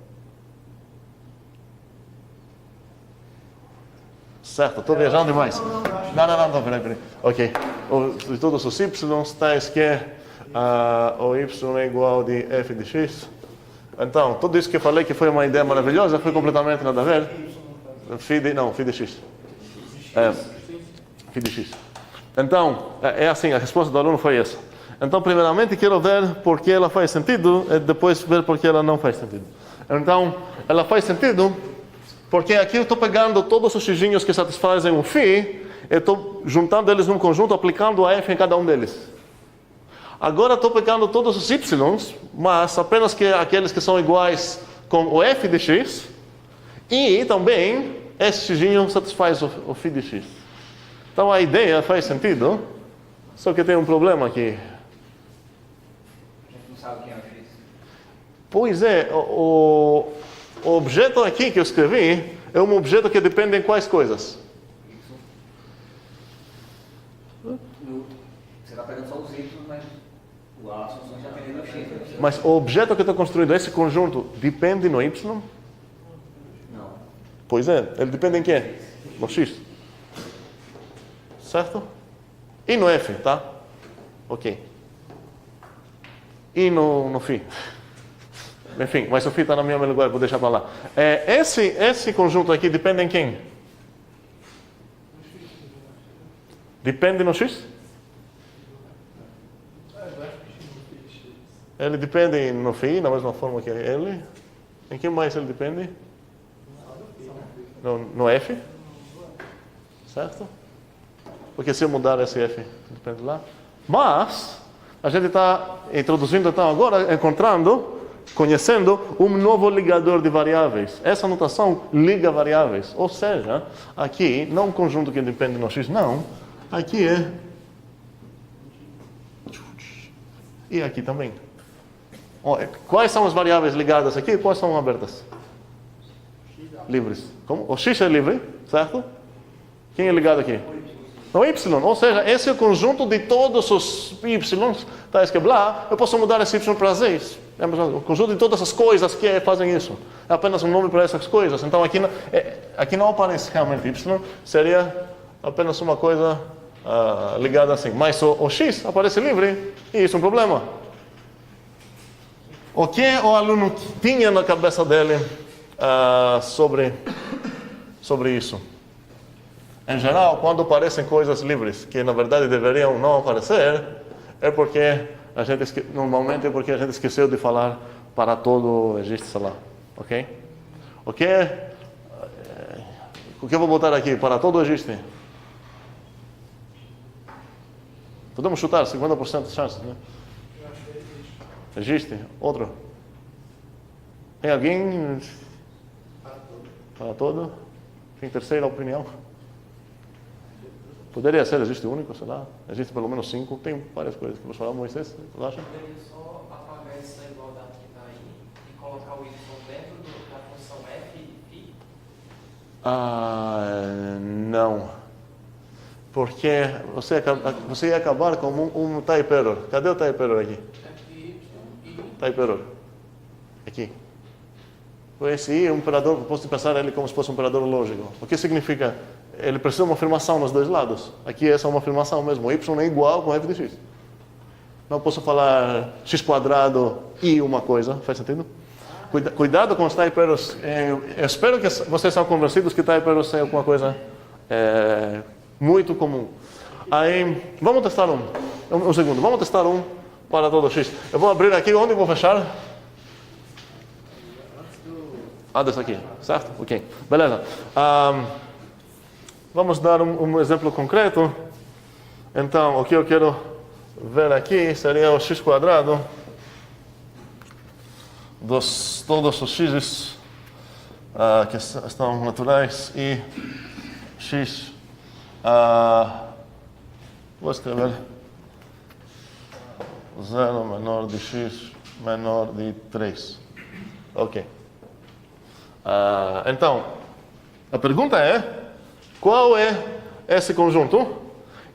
Certo, estou viajando demais. Não, peraí. Ok. De todos os y, tais que o y é igual de f de x. Então, tudo isso que eu falei que foi uma ideia maravilhosa foi completamente nada a ver. Φ de x. φ de x. Então, é assim, a resposta do aluno foi essa. Então, primeiramente, quero ver por que ela faz sentido e depois ver por que ela não faz sentido. Então, ela faz sentido porque aqui eu estou pegando todos os xzinhos que satisfazem um φ e estou juntando eles num conjunto, aplicando a f em cada um deles. Agora estou pegando todos os y's, mas apenas que aqueles que são iguais com o f de x, e também esse xzinho satisfaz o φ de x. Então a ideia faz sentido, só que tem um problema aqui. A gente não sabe quem é o X. Pois é, o objeto aqui que eu escrevi é um objeto que depende de quais coisas? Você está pegando só os Y, mas as funções já dependem do X. Né? Mas o objeto que eu estou construindo, esse conjunto, depende no y? Não. Pois é, ele depende em quê? No x. Certo? E no f, tá? Ok. E no φ. Enfim, mas o φ está no mesmo lugar, vou deixar para lá. Esse conjunto aqui depende em quem? Depende no x? Ele depende no φ, da mesma forma que ele. Em que mais ele depende? No f. Certo? Porque se eu mudar esse f, depende lá. Mas, a gente está introduzindo então agora, conhecendo um novo ligador de variáveis. Essa notação liga variáveis. Ou seja, aqui, não um conjunto que depende no x, não. Aqui é... E aqui também. Quais são as variáveis ligadas aqui e quais são abertas? Livres. Como? O x é livre, certo? Quem é ligado aqui? O y. Ou seja, esse é o conjunto de todos os y, tais que blá, eu posso mudar esse y para z. É o conjunto de todas as coisas que fazem isso. É apenas um nome para essas coisas. Então aqui não aparece realmente y, seria apenas uma coisa ligada assim. Mas o x aparece livre e isso é um problema. O que o aluno tinha na cabeça dele sobre isso? Em geral, quando aparecem coisas livres que na verdade deveriam não aparecer, é porque normalmente é porque a gente esqueceu de falar para todo existe, sei lá, ok? O que eu vou botar aqui? Para todo existe. Podemos chutar 50% de chances, né? Existe. Outro? Tem alguém? Para todo? Tem terceira opinião? Poderia ser, existe único, sei lá. Existe pelo menos 5. Tem várias coisas que você fala, Moisés, você acha? Poderia só apagar essa igualdade que está aí e colocar o y dentro da função f e φ? Não. Porque você ia acabar com um type error. Cadê o type error aqui? Type error. Aqui. Esse i é um operador, posso pensar ele como se fosse um operador lógico. O que significa? Ele precisa de uma afirmação nos dois lados. Aqui essa é uma afirmação mesmo. O y é igual com f de x. Não posso falar x² e uma coisa. Faz sentido? Cuidado com os type errors. Eu espero que vocês sejam convencidos que type errors é uma coisa muito comum. Aí, vamos testar um segundo. Vamos testar para todo x. Eu vou abrir aqui. Onde eu vou fechar? Desse aqui. Certo? Ok. Beleza. Vamos dar um exemplo concreto. Então, o que eu quero ver aqui seria o x² dos todos os x's que estão naturais e x. Vou escrever 0 menor de x menor de 3. Ok. Então, a pergunta é: qual é esse conjunto?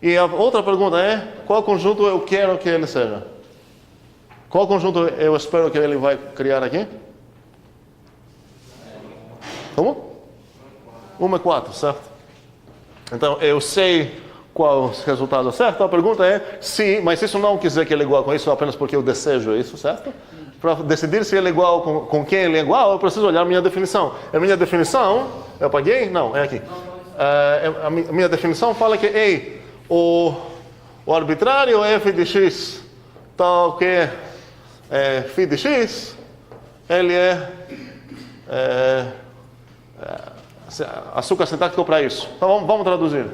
E a outra pergunta é: qual conjunto eu quero que ele seja? Qual conjunto eu espero que ele vai criar aqui? Como? 1 e 4, certo? Então, eu sei qual o resultado certo. A pergunta é se, mas isso não quer dizer que ele é igual com isso apenas porque eu desejo isso, certo? Para decidir se ele é igual com quem ele é igual, eu preciso olhar a minha definição. A minha definição, eu apaguei? Não, é aqui. a minha definição fala que ei, o arbitrário f de x tal que φ de x, ele açúcar sintático para isso. Então vamos traduzir.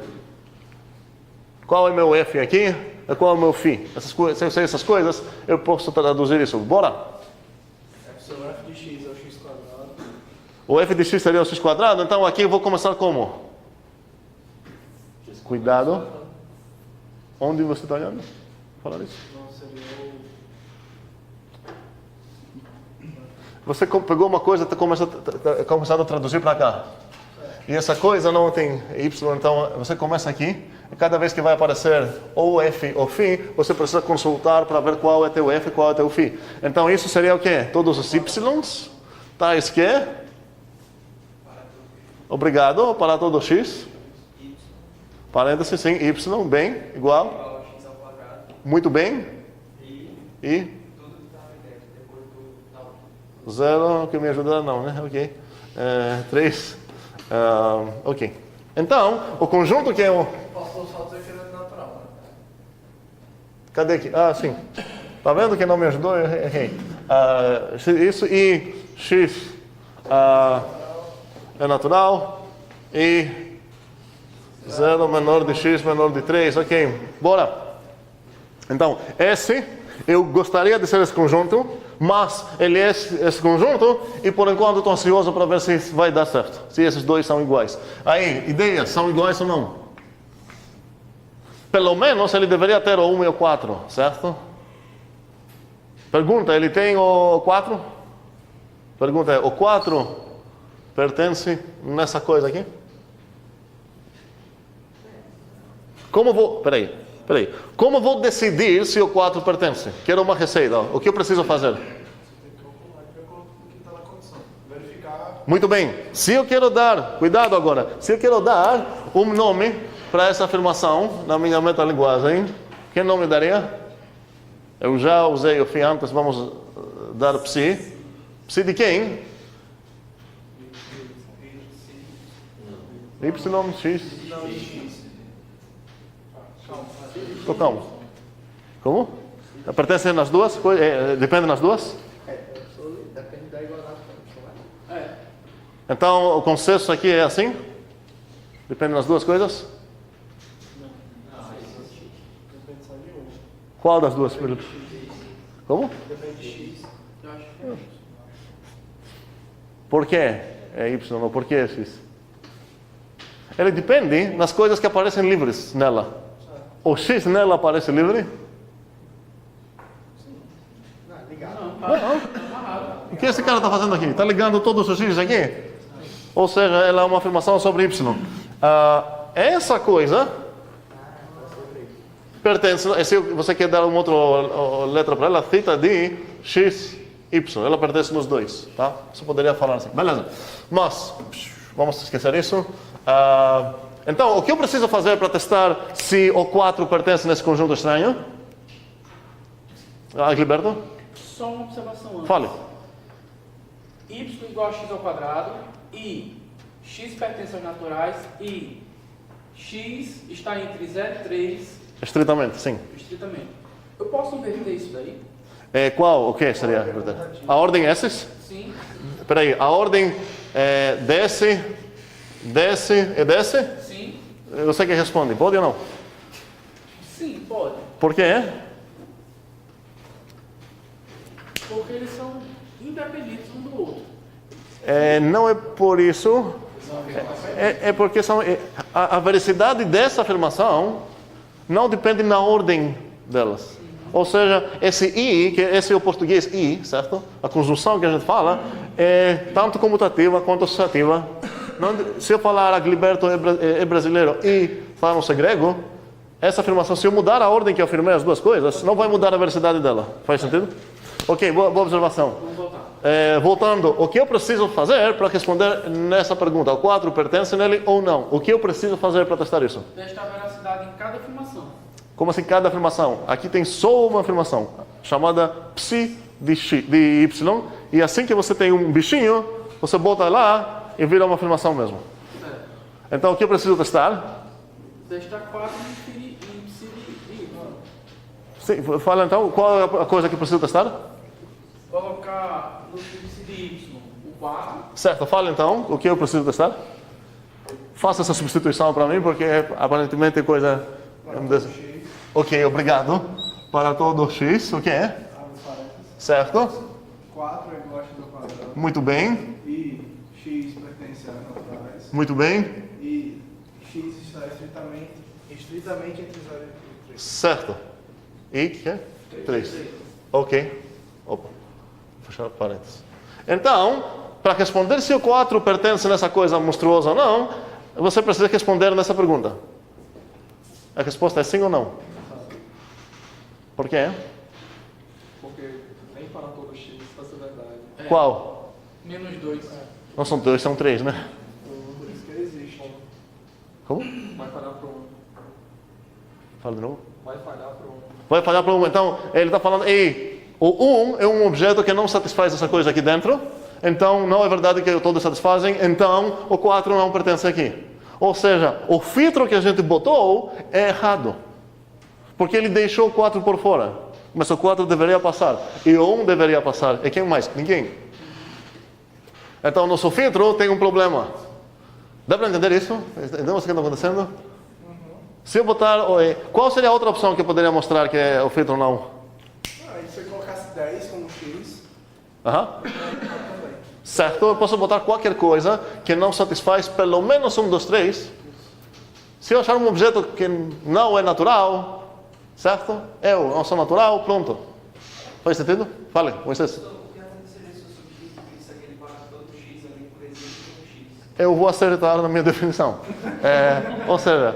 Qual é meu f aqui? Qual é o meu φ? Se eu sei essas coisas, eu posso traduzir isso. Bora? Epsilon f de x é o x quadrado. O f de x seria o x quadrado, então aqui eu vou começar como? Cuidado. Onde você está olhando? Falar isso? Não, seria o... Você pegou uma coisa e começado a traduzir para cá. E essa coisa não tem y, então você começa aqui, e cada vez que vai aparecer ou f ou φ, você precisa consultar para ver qual é teu f e qual é teu φ. Então isso seria o quê? Todos os y's, tais que... Obrigado, para todo x. Parênteses, sim, y, bem, igual. Igual a x ao quadrado. Muito bem. E E... tudo que estava dentro, depois do tal. Zero, que me ajuda não, né? Ok. 3. Ok. Então, o conjunto que é o... Posso só dizer que ele é natural, né? Cadê aqui? Ah, sim. Tá vendo que não me ajudou? Eu errei. Isso e x é natural e 0 menor de x menor de 3. Ok, bora. Então, esse, eu gostaria de ser esse conjunto, mas ele é esse conjunto e por enquanto estou ansioso para ver se vai dar certo. Se esses dois são iguais. Aí, ideias, são iguais ou não? Pelo menos ele deveria ter o 1 e o 4, certo? Pergunta, ele tem o 4? Pergunta é, o 4 pertence nessa coisa aqui? Como vou... Peraí. Como vou decidir se o 4 pertence? Quero uma receita. O que eu preciso fazer? Você tem que calcular de acordo com o que está na condição. Verificar. Muito bem. Se eu quero dar... Cuidado agora. Se eu quero dar um nome para essa afirmação na minha metalinguagem, que nome daria? Eu já usei o φ antes, vamos dar psi. Psi de quem? Y, x. Calma. Como? Pertence nas duas? Depende nas duas? Depende da igualdade. Então o consenso aqui é assim? Depende das duas coisas? Depende só de um. Qual das duas? Como? Depende de x. Eu acho que é. Por que é y ou por que é x? Ele depende nas coisas que aparecem livres nela. O x nela aparece livre? Não, ligado. Não. O que esse cara está fazendo aqui? Está ligando todos os x aqui? Ou seja, ela é uma afirmação sobre y. Essa coisa pertence, se você quer dar uma outra letra para ela, θ de x, y. Ela pertence nos dois, tá? Você poderia falar assim. Beleza. Mas, vamos esquecer isso. Então, o que eu preciso fazer para testar se o 4 pertence nesse conjunto estranho? Gilberto? Só uma observação antes. Fale. Y igual a x ao quadrado e x pertence aos naturais e x está entre 0 e 3 Estritamente, sim. estritamente. Eu posso inverter isso daí? Qual? O que seria? A ordem é esses? Sim. Espera aí, a ordem desce e desce? Sim. Você que responde, pode ou não? Sim, pode. Por quê? Porque eles são independentes um do outro. Não é por isso. É porque a veracidade dessa afirmação não depende na ordem delas. Ou seja, esse i, que esse é o português i, certo? A conjunção que a gente fala é tanto comutativa quanto associativa. Se eu falar a Gilberto é brasileiro e falar grego, essa afirmação, se eu mudar a ordem que eu afirmei as duas coisas, não vai mudar a veracidade dela. Faz sentido? Ok, boa observação. Vamos voltar. Voltando, o que eu preciso fazer para responder nessa pergunta? O 4 pertence nele ou não? O que eu preciso fazer para testar isso? Testar a veracidade em cada afirmação. Como assim cada afirmação? Aqui tem só uma afirmação, chamada psi de y, e assim que você tem um bichinho, você bota lá e vira uma afirmação mesmo. Então, o que eu preciso testar? Testar 4 e psi de y. Sim, fala então, qual é a coisa que eu preciso testar? Colocar no psi de y o 4. Certo, fala então, o que eu preciso testar? Faça essa substituição para mim, porque aparentemente é coisa... Ok, obrigado. Para todo x, o que é? Abre parênteses. Certo? 4 é igual a x ao quadrado. Muito bem. E x pertence a naturais. Muito bem. E x está estritamente entre 0 e 3. Certo. E que é? 3. Ok. Opa. Vou fechar parênteses. Então, para responder se o 4 pertence nessa coisa monstruosa ou não, você precisa responder nessa pergunta. A resposta é sim ou não? Por quê? Porque nem para todo x vai ser verdade. Qual? Menos 2. Não são 2, são 3, né? Por isso que ele existe. Como? Vai falhar para 1. Fala de novo. Vai falhar para 1. Vai falhar para 1. Então, ele está falando, ei, o 1 é um objeto que não satisfaz essa coisa aqui dentro. Então, não é verdade que todos satisfazem. Então, o 4 não pertence aqui. Ou seja, o filtro que a gente botou é errado. Porque ele deixou o 4 por fora. Mas o 4 deveria passar. E o 1 deveria passar. E quem mais? Ninguém. Então, nosso filtro tem um problema. Dá para entender isso? Entendemos o que está acontecendo? Se eu botar... Qual seria a outra opção que eu poderia mostrar que é o filtro não? Aí se você colocasse 10 como x, Aham. Certo? Eu posso botar qualquer coisa que não satisfaz pelo menos um dos três. Se eu achar um objeto que não é natural, certo? Eu não sou natural, pronto. Faz sentido? Fale, Moisés. O que aconteceria se eu substituísse aquele paradoxo do x ali por exemplo com x? Eu vou acertar na minha definição. Ou seja,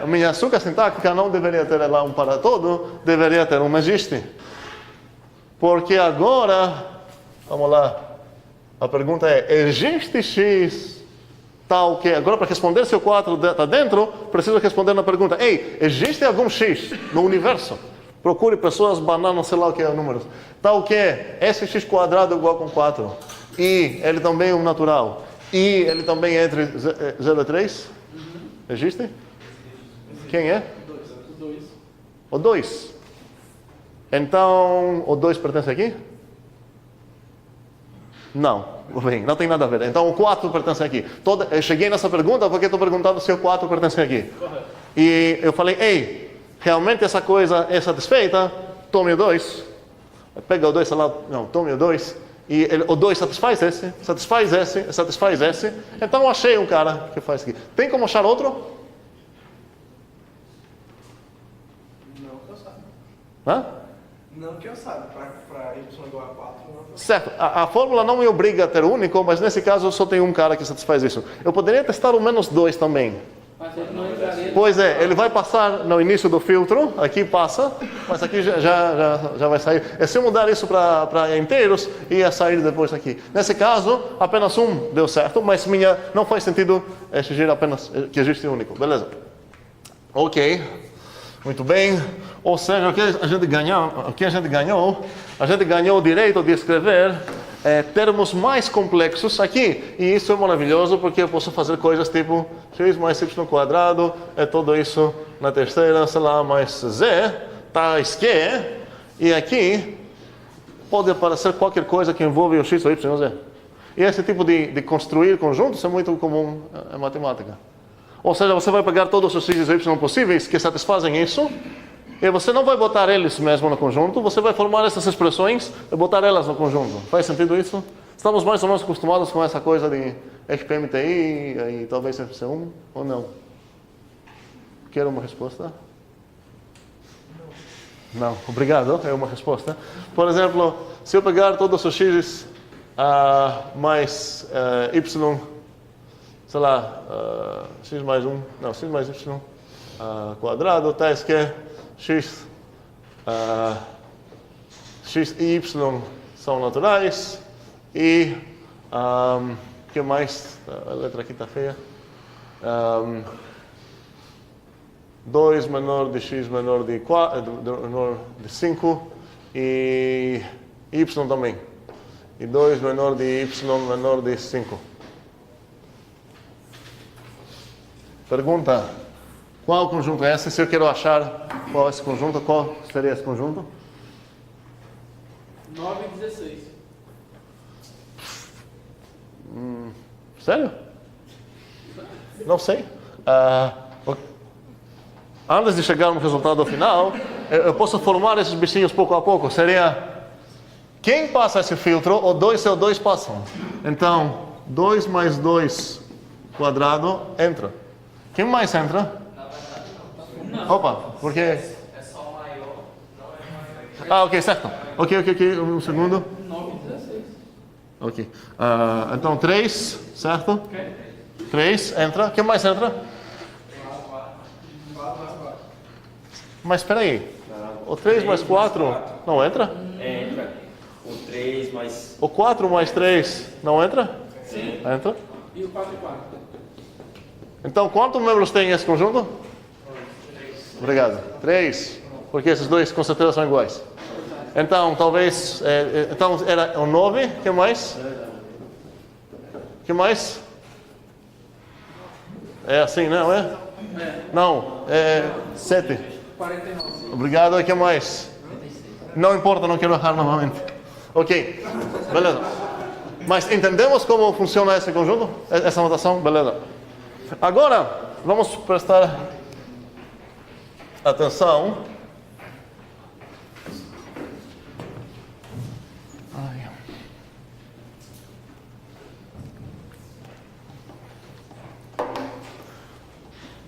a minha açúcar sintática não deveria ter lá um para todo, deveria ter um existe. Porque agora, vamos lá, a pergunta é, existe x tal que... Agora, para responder se o 4 está dentro, preciso responder na pergunta, ei, existe algum x no universo? Procure pessoas, bananas, sei lá o que é o número. Tal que esse x quadrado é igual com 4. E ele também é um natural. E ele também é entre 0 e 3? Existe? Quem é? O 2. O 2. Então, o 2 pertence aqui? Não. Bem, não tem nada a ver. Então, o 4 pertence aqui. Eu cheguei nessa pergunta porque estou perguntando se o 4 pertence aqui. Correto. E eu falei, ei, realmente essa coisa é satisfeita? Tome o 2. Pega o 2, sei lá, não, tome o 2. E o 2 satisfaz esse, satisfaz esse, satisfaz esse. Então, eu achei um cara que faz aqui. Tem como achar outro? não que eu saiba. Hã? Não que eu saiba. Para y igual a 4, não que eu Certo, a fórmula não me obriga a ter único, mas nesse caso só tem um cara que satisfaz isso. Eu poderia testar o menos 2 também. Mas ele não entraria. Pois é, ele vai passar no início do filtro, aqui passa, mas aqui já vai sair. É se eu mudar isso para inteiros, ia sair depois aqui. Nesse caso, apenas um deu certo, mas não faz sentido exigir apenas que existe único. Beleza. Ok, muito bem. Ou seja, o que a gente ganhou? A gente ganhou o direito de escrever termos mais complexos aqui. E isso é maravilhoso porque eu posso fazer coisas tipo x mais y quadrado, é tudo isso na terceira, sei lá, mais z, tais que, e aqui pode aparecer qualquer coisa que envolve o x, o y, o z. E esse tipo de construir conjuntos é muito comum em matemática. Ou seja, você vai pegar todos os x e y possíveis que satisfazem isso, e você não vai botar eles mesmo no conjunto, você vai formar essas expressões e botar elas no conjunto. Faz sentido isso? Estamos mais ou menos acostumados com essa coisa de RPMTI e talvez FC1, ou não? Quer uma resposta? Não. Obrigado, é uma resposta. Por exemplo, se eu pegar todos os x mais y, sei lá, x mais 1, não, x mais y quadrado, tais que x e y são naturais e que mais? A letra aqui está feia. 2 menor de x menor de 5 e y também. E 2 menor de y menor de 5. Pergunta. Qual conjunto é esse? Se eu quero achar qual é esse conjunto, qual seria esse conjunto? 9 e 16. Sério? Não sei. Antes de chegar no resultado final, eu posso formar esses bichinhos pouco a pouco. Seria, quem passa esse filtro, o 2 e o 2 passam. Então, 2 mais 2 quadrado entra. Quem mais entra? Opa, porque... É só maior, não é maior. ok, certo. Ok, um segundo. 9 e 16. Ok. Então, 3, certo? 3 entra. Quem mais entra? Mas espera aí. O 3 mais 4 não entra? Entra. O 3 mais... O 4 mais 3 não entra? Sim. Entra. E o 4 e 4. Então, quantos membros tem esse conjunto? Obrigado. 3. Porque esses dois com certeza são iguais. Então, talvez... então, era o 9. O que mais? O que mais? É assim, não é? Não. É 7. 49. Obrigado. O que mais? Não importa, não quero errar novamente. Ok. Beleza. Mas entendemos como funciona esse conjunto? Essa notação? Beleza. Agora, vamos prestar atenção.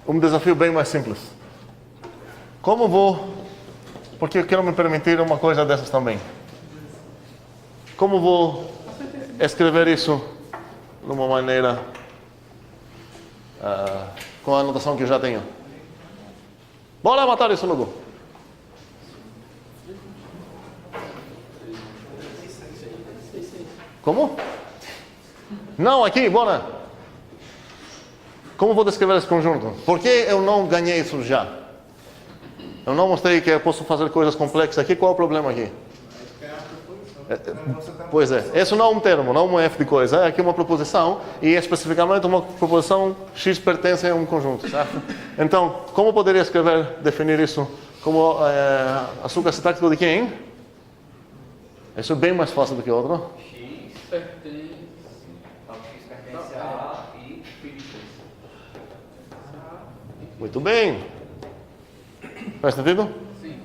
Um desafio bem mais simples. Como vou... Porque eu quero me permitir uma coisa dessas também. Como vou escrever isso de uma maneira com a anotação que eu já tenho? Bora matar isso no Google. Como? Não, aqui, bora. Como vou descrever esse conjunto? Por que eu não ganhei isso já? Eu não mostrei que eu posso fazer coisas complexas aqui. Qual é o problema aqui? Pois é, isso não é um termo, não é um F de coisa. É aqui uma proposição e especificamente uma proposição X pertence a um conjunto, certo? Então, como poderia escrever, definir isso como açúcar citático de quem? Isso é bem mais fácil do que outro. X pertence. X pertence a e Muito bem. Faz sentido? Sim.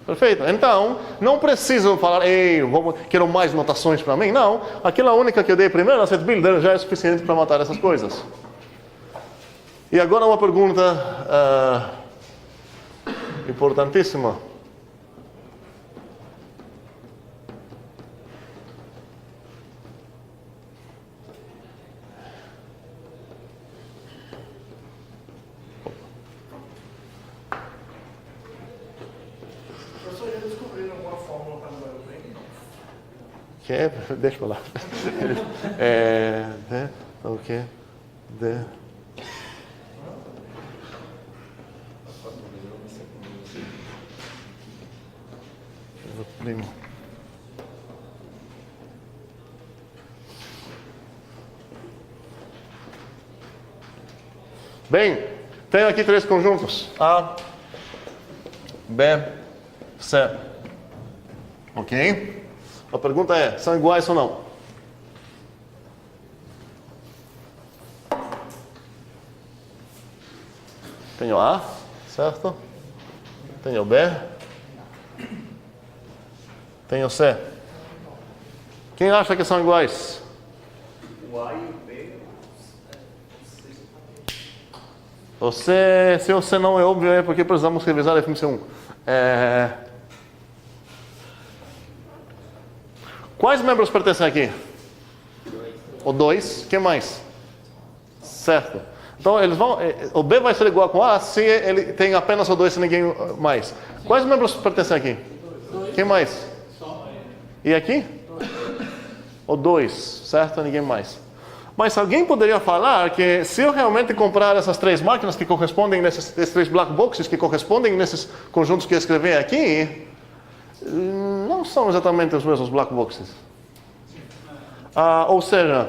Perfeito. Então, não preciso falar, ei, quero mais notações para mim. Não. Aquela única que eu dei primeiro, a set builder, já é suficiente para matar essas coisas. E agora uma pergunta importantíssima. Professor, já descobriram alguma fórmula para número primo? Que é? Deixa eu falar. O que? Primo. Bem, tenho aqui 3 conjuntos. A, B, C. Ok? A pergunta é, são iguais ou não? Tenho A, certo? Tenho B. Tenho C. Quem acha que são iguais? O A e o B. Se o C não é óbvio, é porque precisamos revisar a definição 1. Quais membros pertencem aqui? O 2. Quem mais? Certo. Então, eles vão, o B vai ser igual com A se ele tem apenas o 2 e ninguém mais. Quais membros pertencem aqui? Quem mais? E aqui? O 2, certo? Ninguém mais. Mas alguém poderia falar que se eu realmente comprar essas 3 máquinas que correspondem esses 3 black boxes que correspondem nesses conjuntos que eu escrevi aqui, não são exatamente os mesmos black boxes. Ou seja,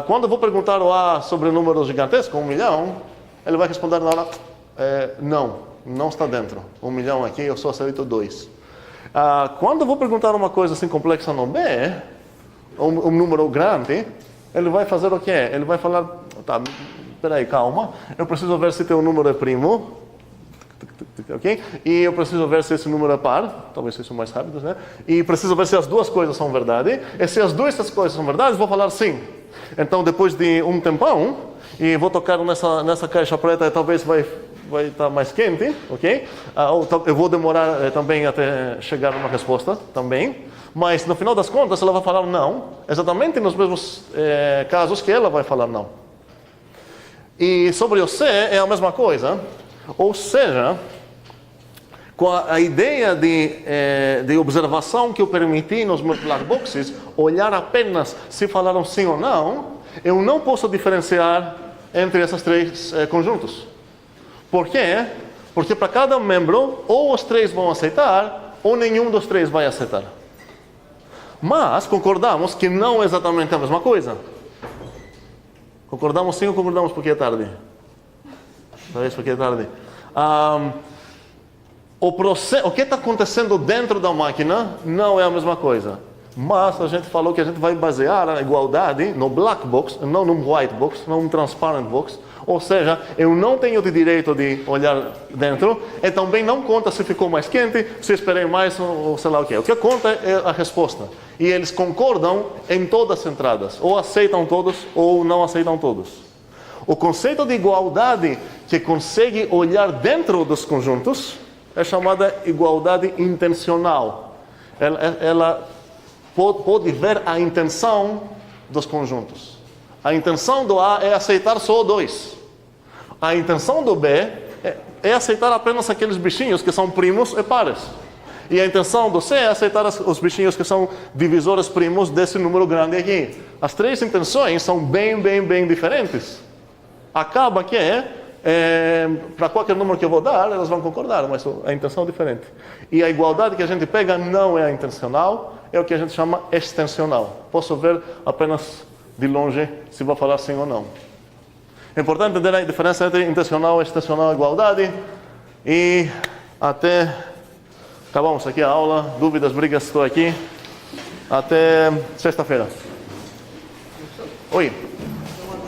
quando eu vou perguntar o A sobre números gigantescos, 1 milhão, ele vai responder na hora, não está dentro. 1 milhão aqui, eu só aceito 2. Quando eu vou perguntar uma coisa assim complexa no B, um número grande, ele vai fazer o quê? Ele vai falar, tá, peraí, calma, eu preciso ver se teu número é primo, ok? E eu preciso ver se esse número é par, talvez seja mais rápido, né? E preciso ver se as duas coisas são verdade. E se as duas coisas são verdade, vou falar sim. Então, depois de um tempão, e vou tocar nessa caixa preta, talvez vai estar mais quente, ok? Eu vou demorar também até chegar a uma resposta, também. Mas, no final das contas, ela vai falar não, exatamente nos mesmos casos que ela vai falar não. E sobre o C é a mesma coisa. Ou seja, com a ideia de observação que eu permiti nos meus black boxes, olhar apenas se falaram sim ou não, eu não posso diferenciar entre esses 3 conjuntos. Por quê? Porque para cada membro, ou os 3 vão aceitar, ou nenhum dos 3 vai aceitar. Mas concordamos que não é exatamente a mesma coisa. Concordamos sim ou concordamos porque é tarde? Talvez porque é tarde. O que está acontecendo dentro da máquina não é a mesma coisa. Mas a gente falou que a gente vai basear a igualdade no black box, não no white box, não no transparent box. Ou seja, eu não tenho o direito de olhar dentro e também não conta se ficou mais quente, se esperei mais ou sei lá o quê. O que conta é a resposta. E eles concordam em todas as entradas. Ou aceitam todos ou não aceitam todos. O conceito de igualdade que consegue olhar dentro dos conjuntos é chamada igualdade intencional. Ela pode ver a intenção dos conjuntos. A intenção do A é aceitar só o 2. A intenção do B é aceitar apenas aqueles bichinhos que são primos e pares. E a intenção do C é aceitar os bichinhos que são divisores primos desse número grande aqui. As 3 intenções são bem diferentes. Acaba que para qualquer número que eu vou dar, elas vão concordar, mas a intenção é diferente. E a igualdade que a gente pega não é a intencional, é o que a gente chama extensional. Posso ver apenas de longe se vou falar sim ou não. É importante entender a diferença entre intencional, extensional e igualdade. E até acabamos aqui a aula. Dúvidas, brigas, estou aqui. Até sexta-feira. Oi.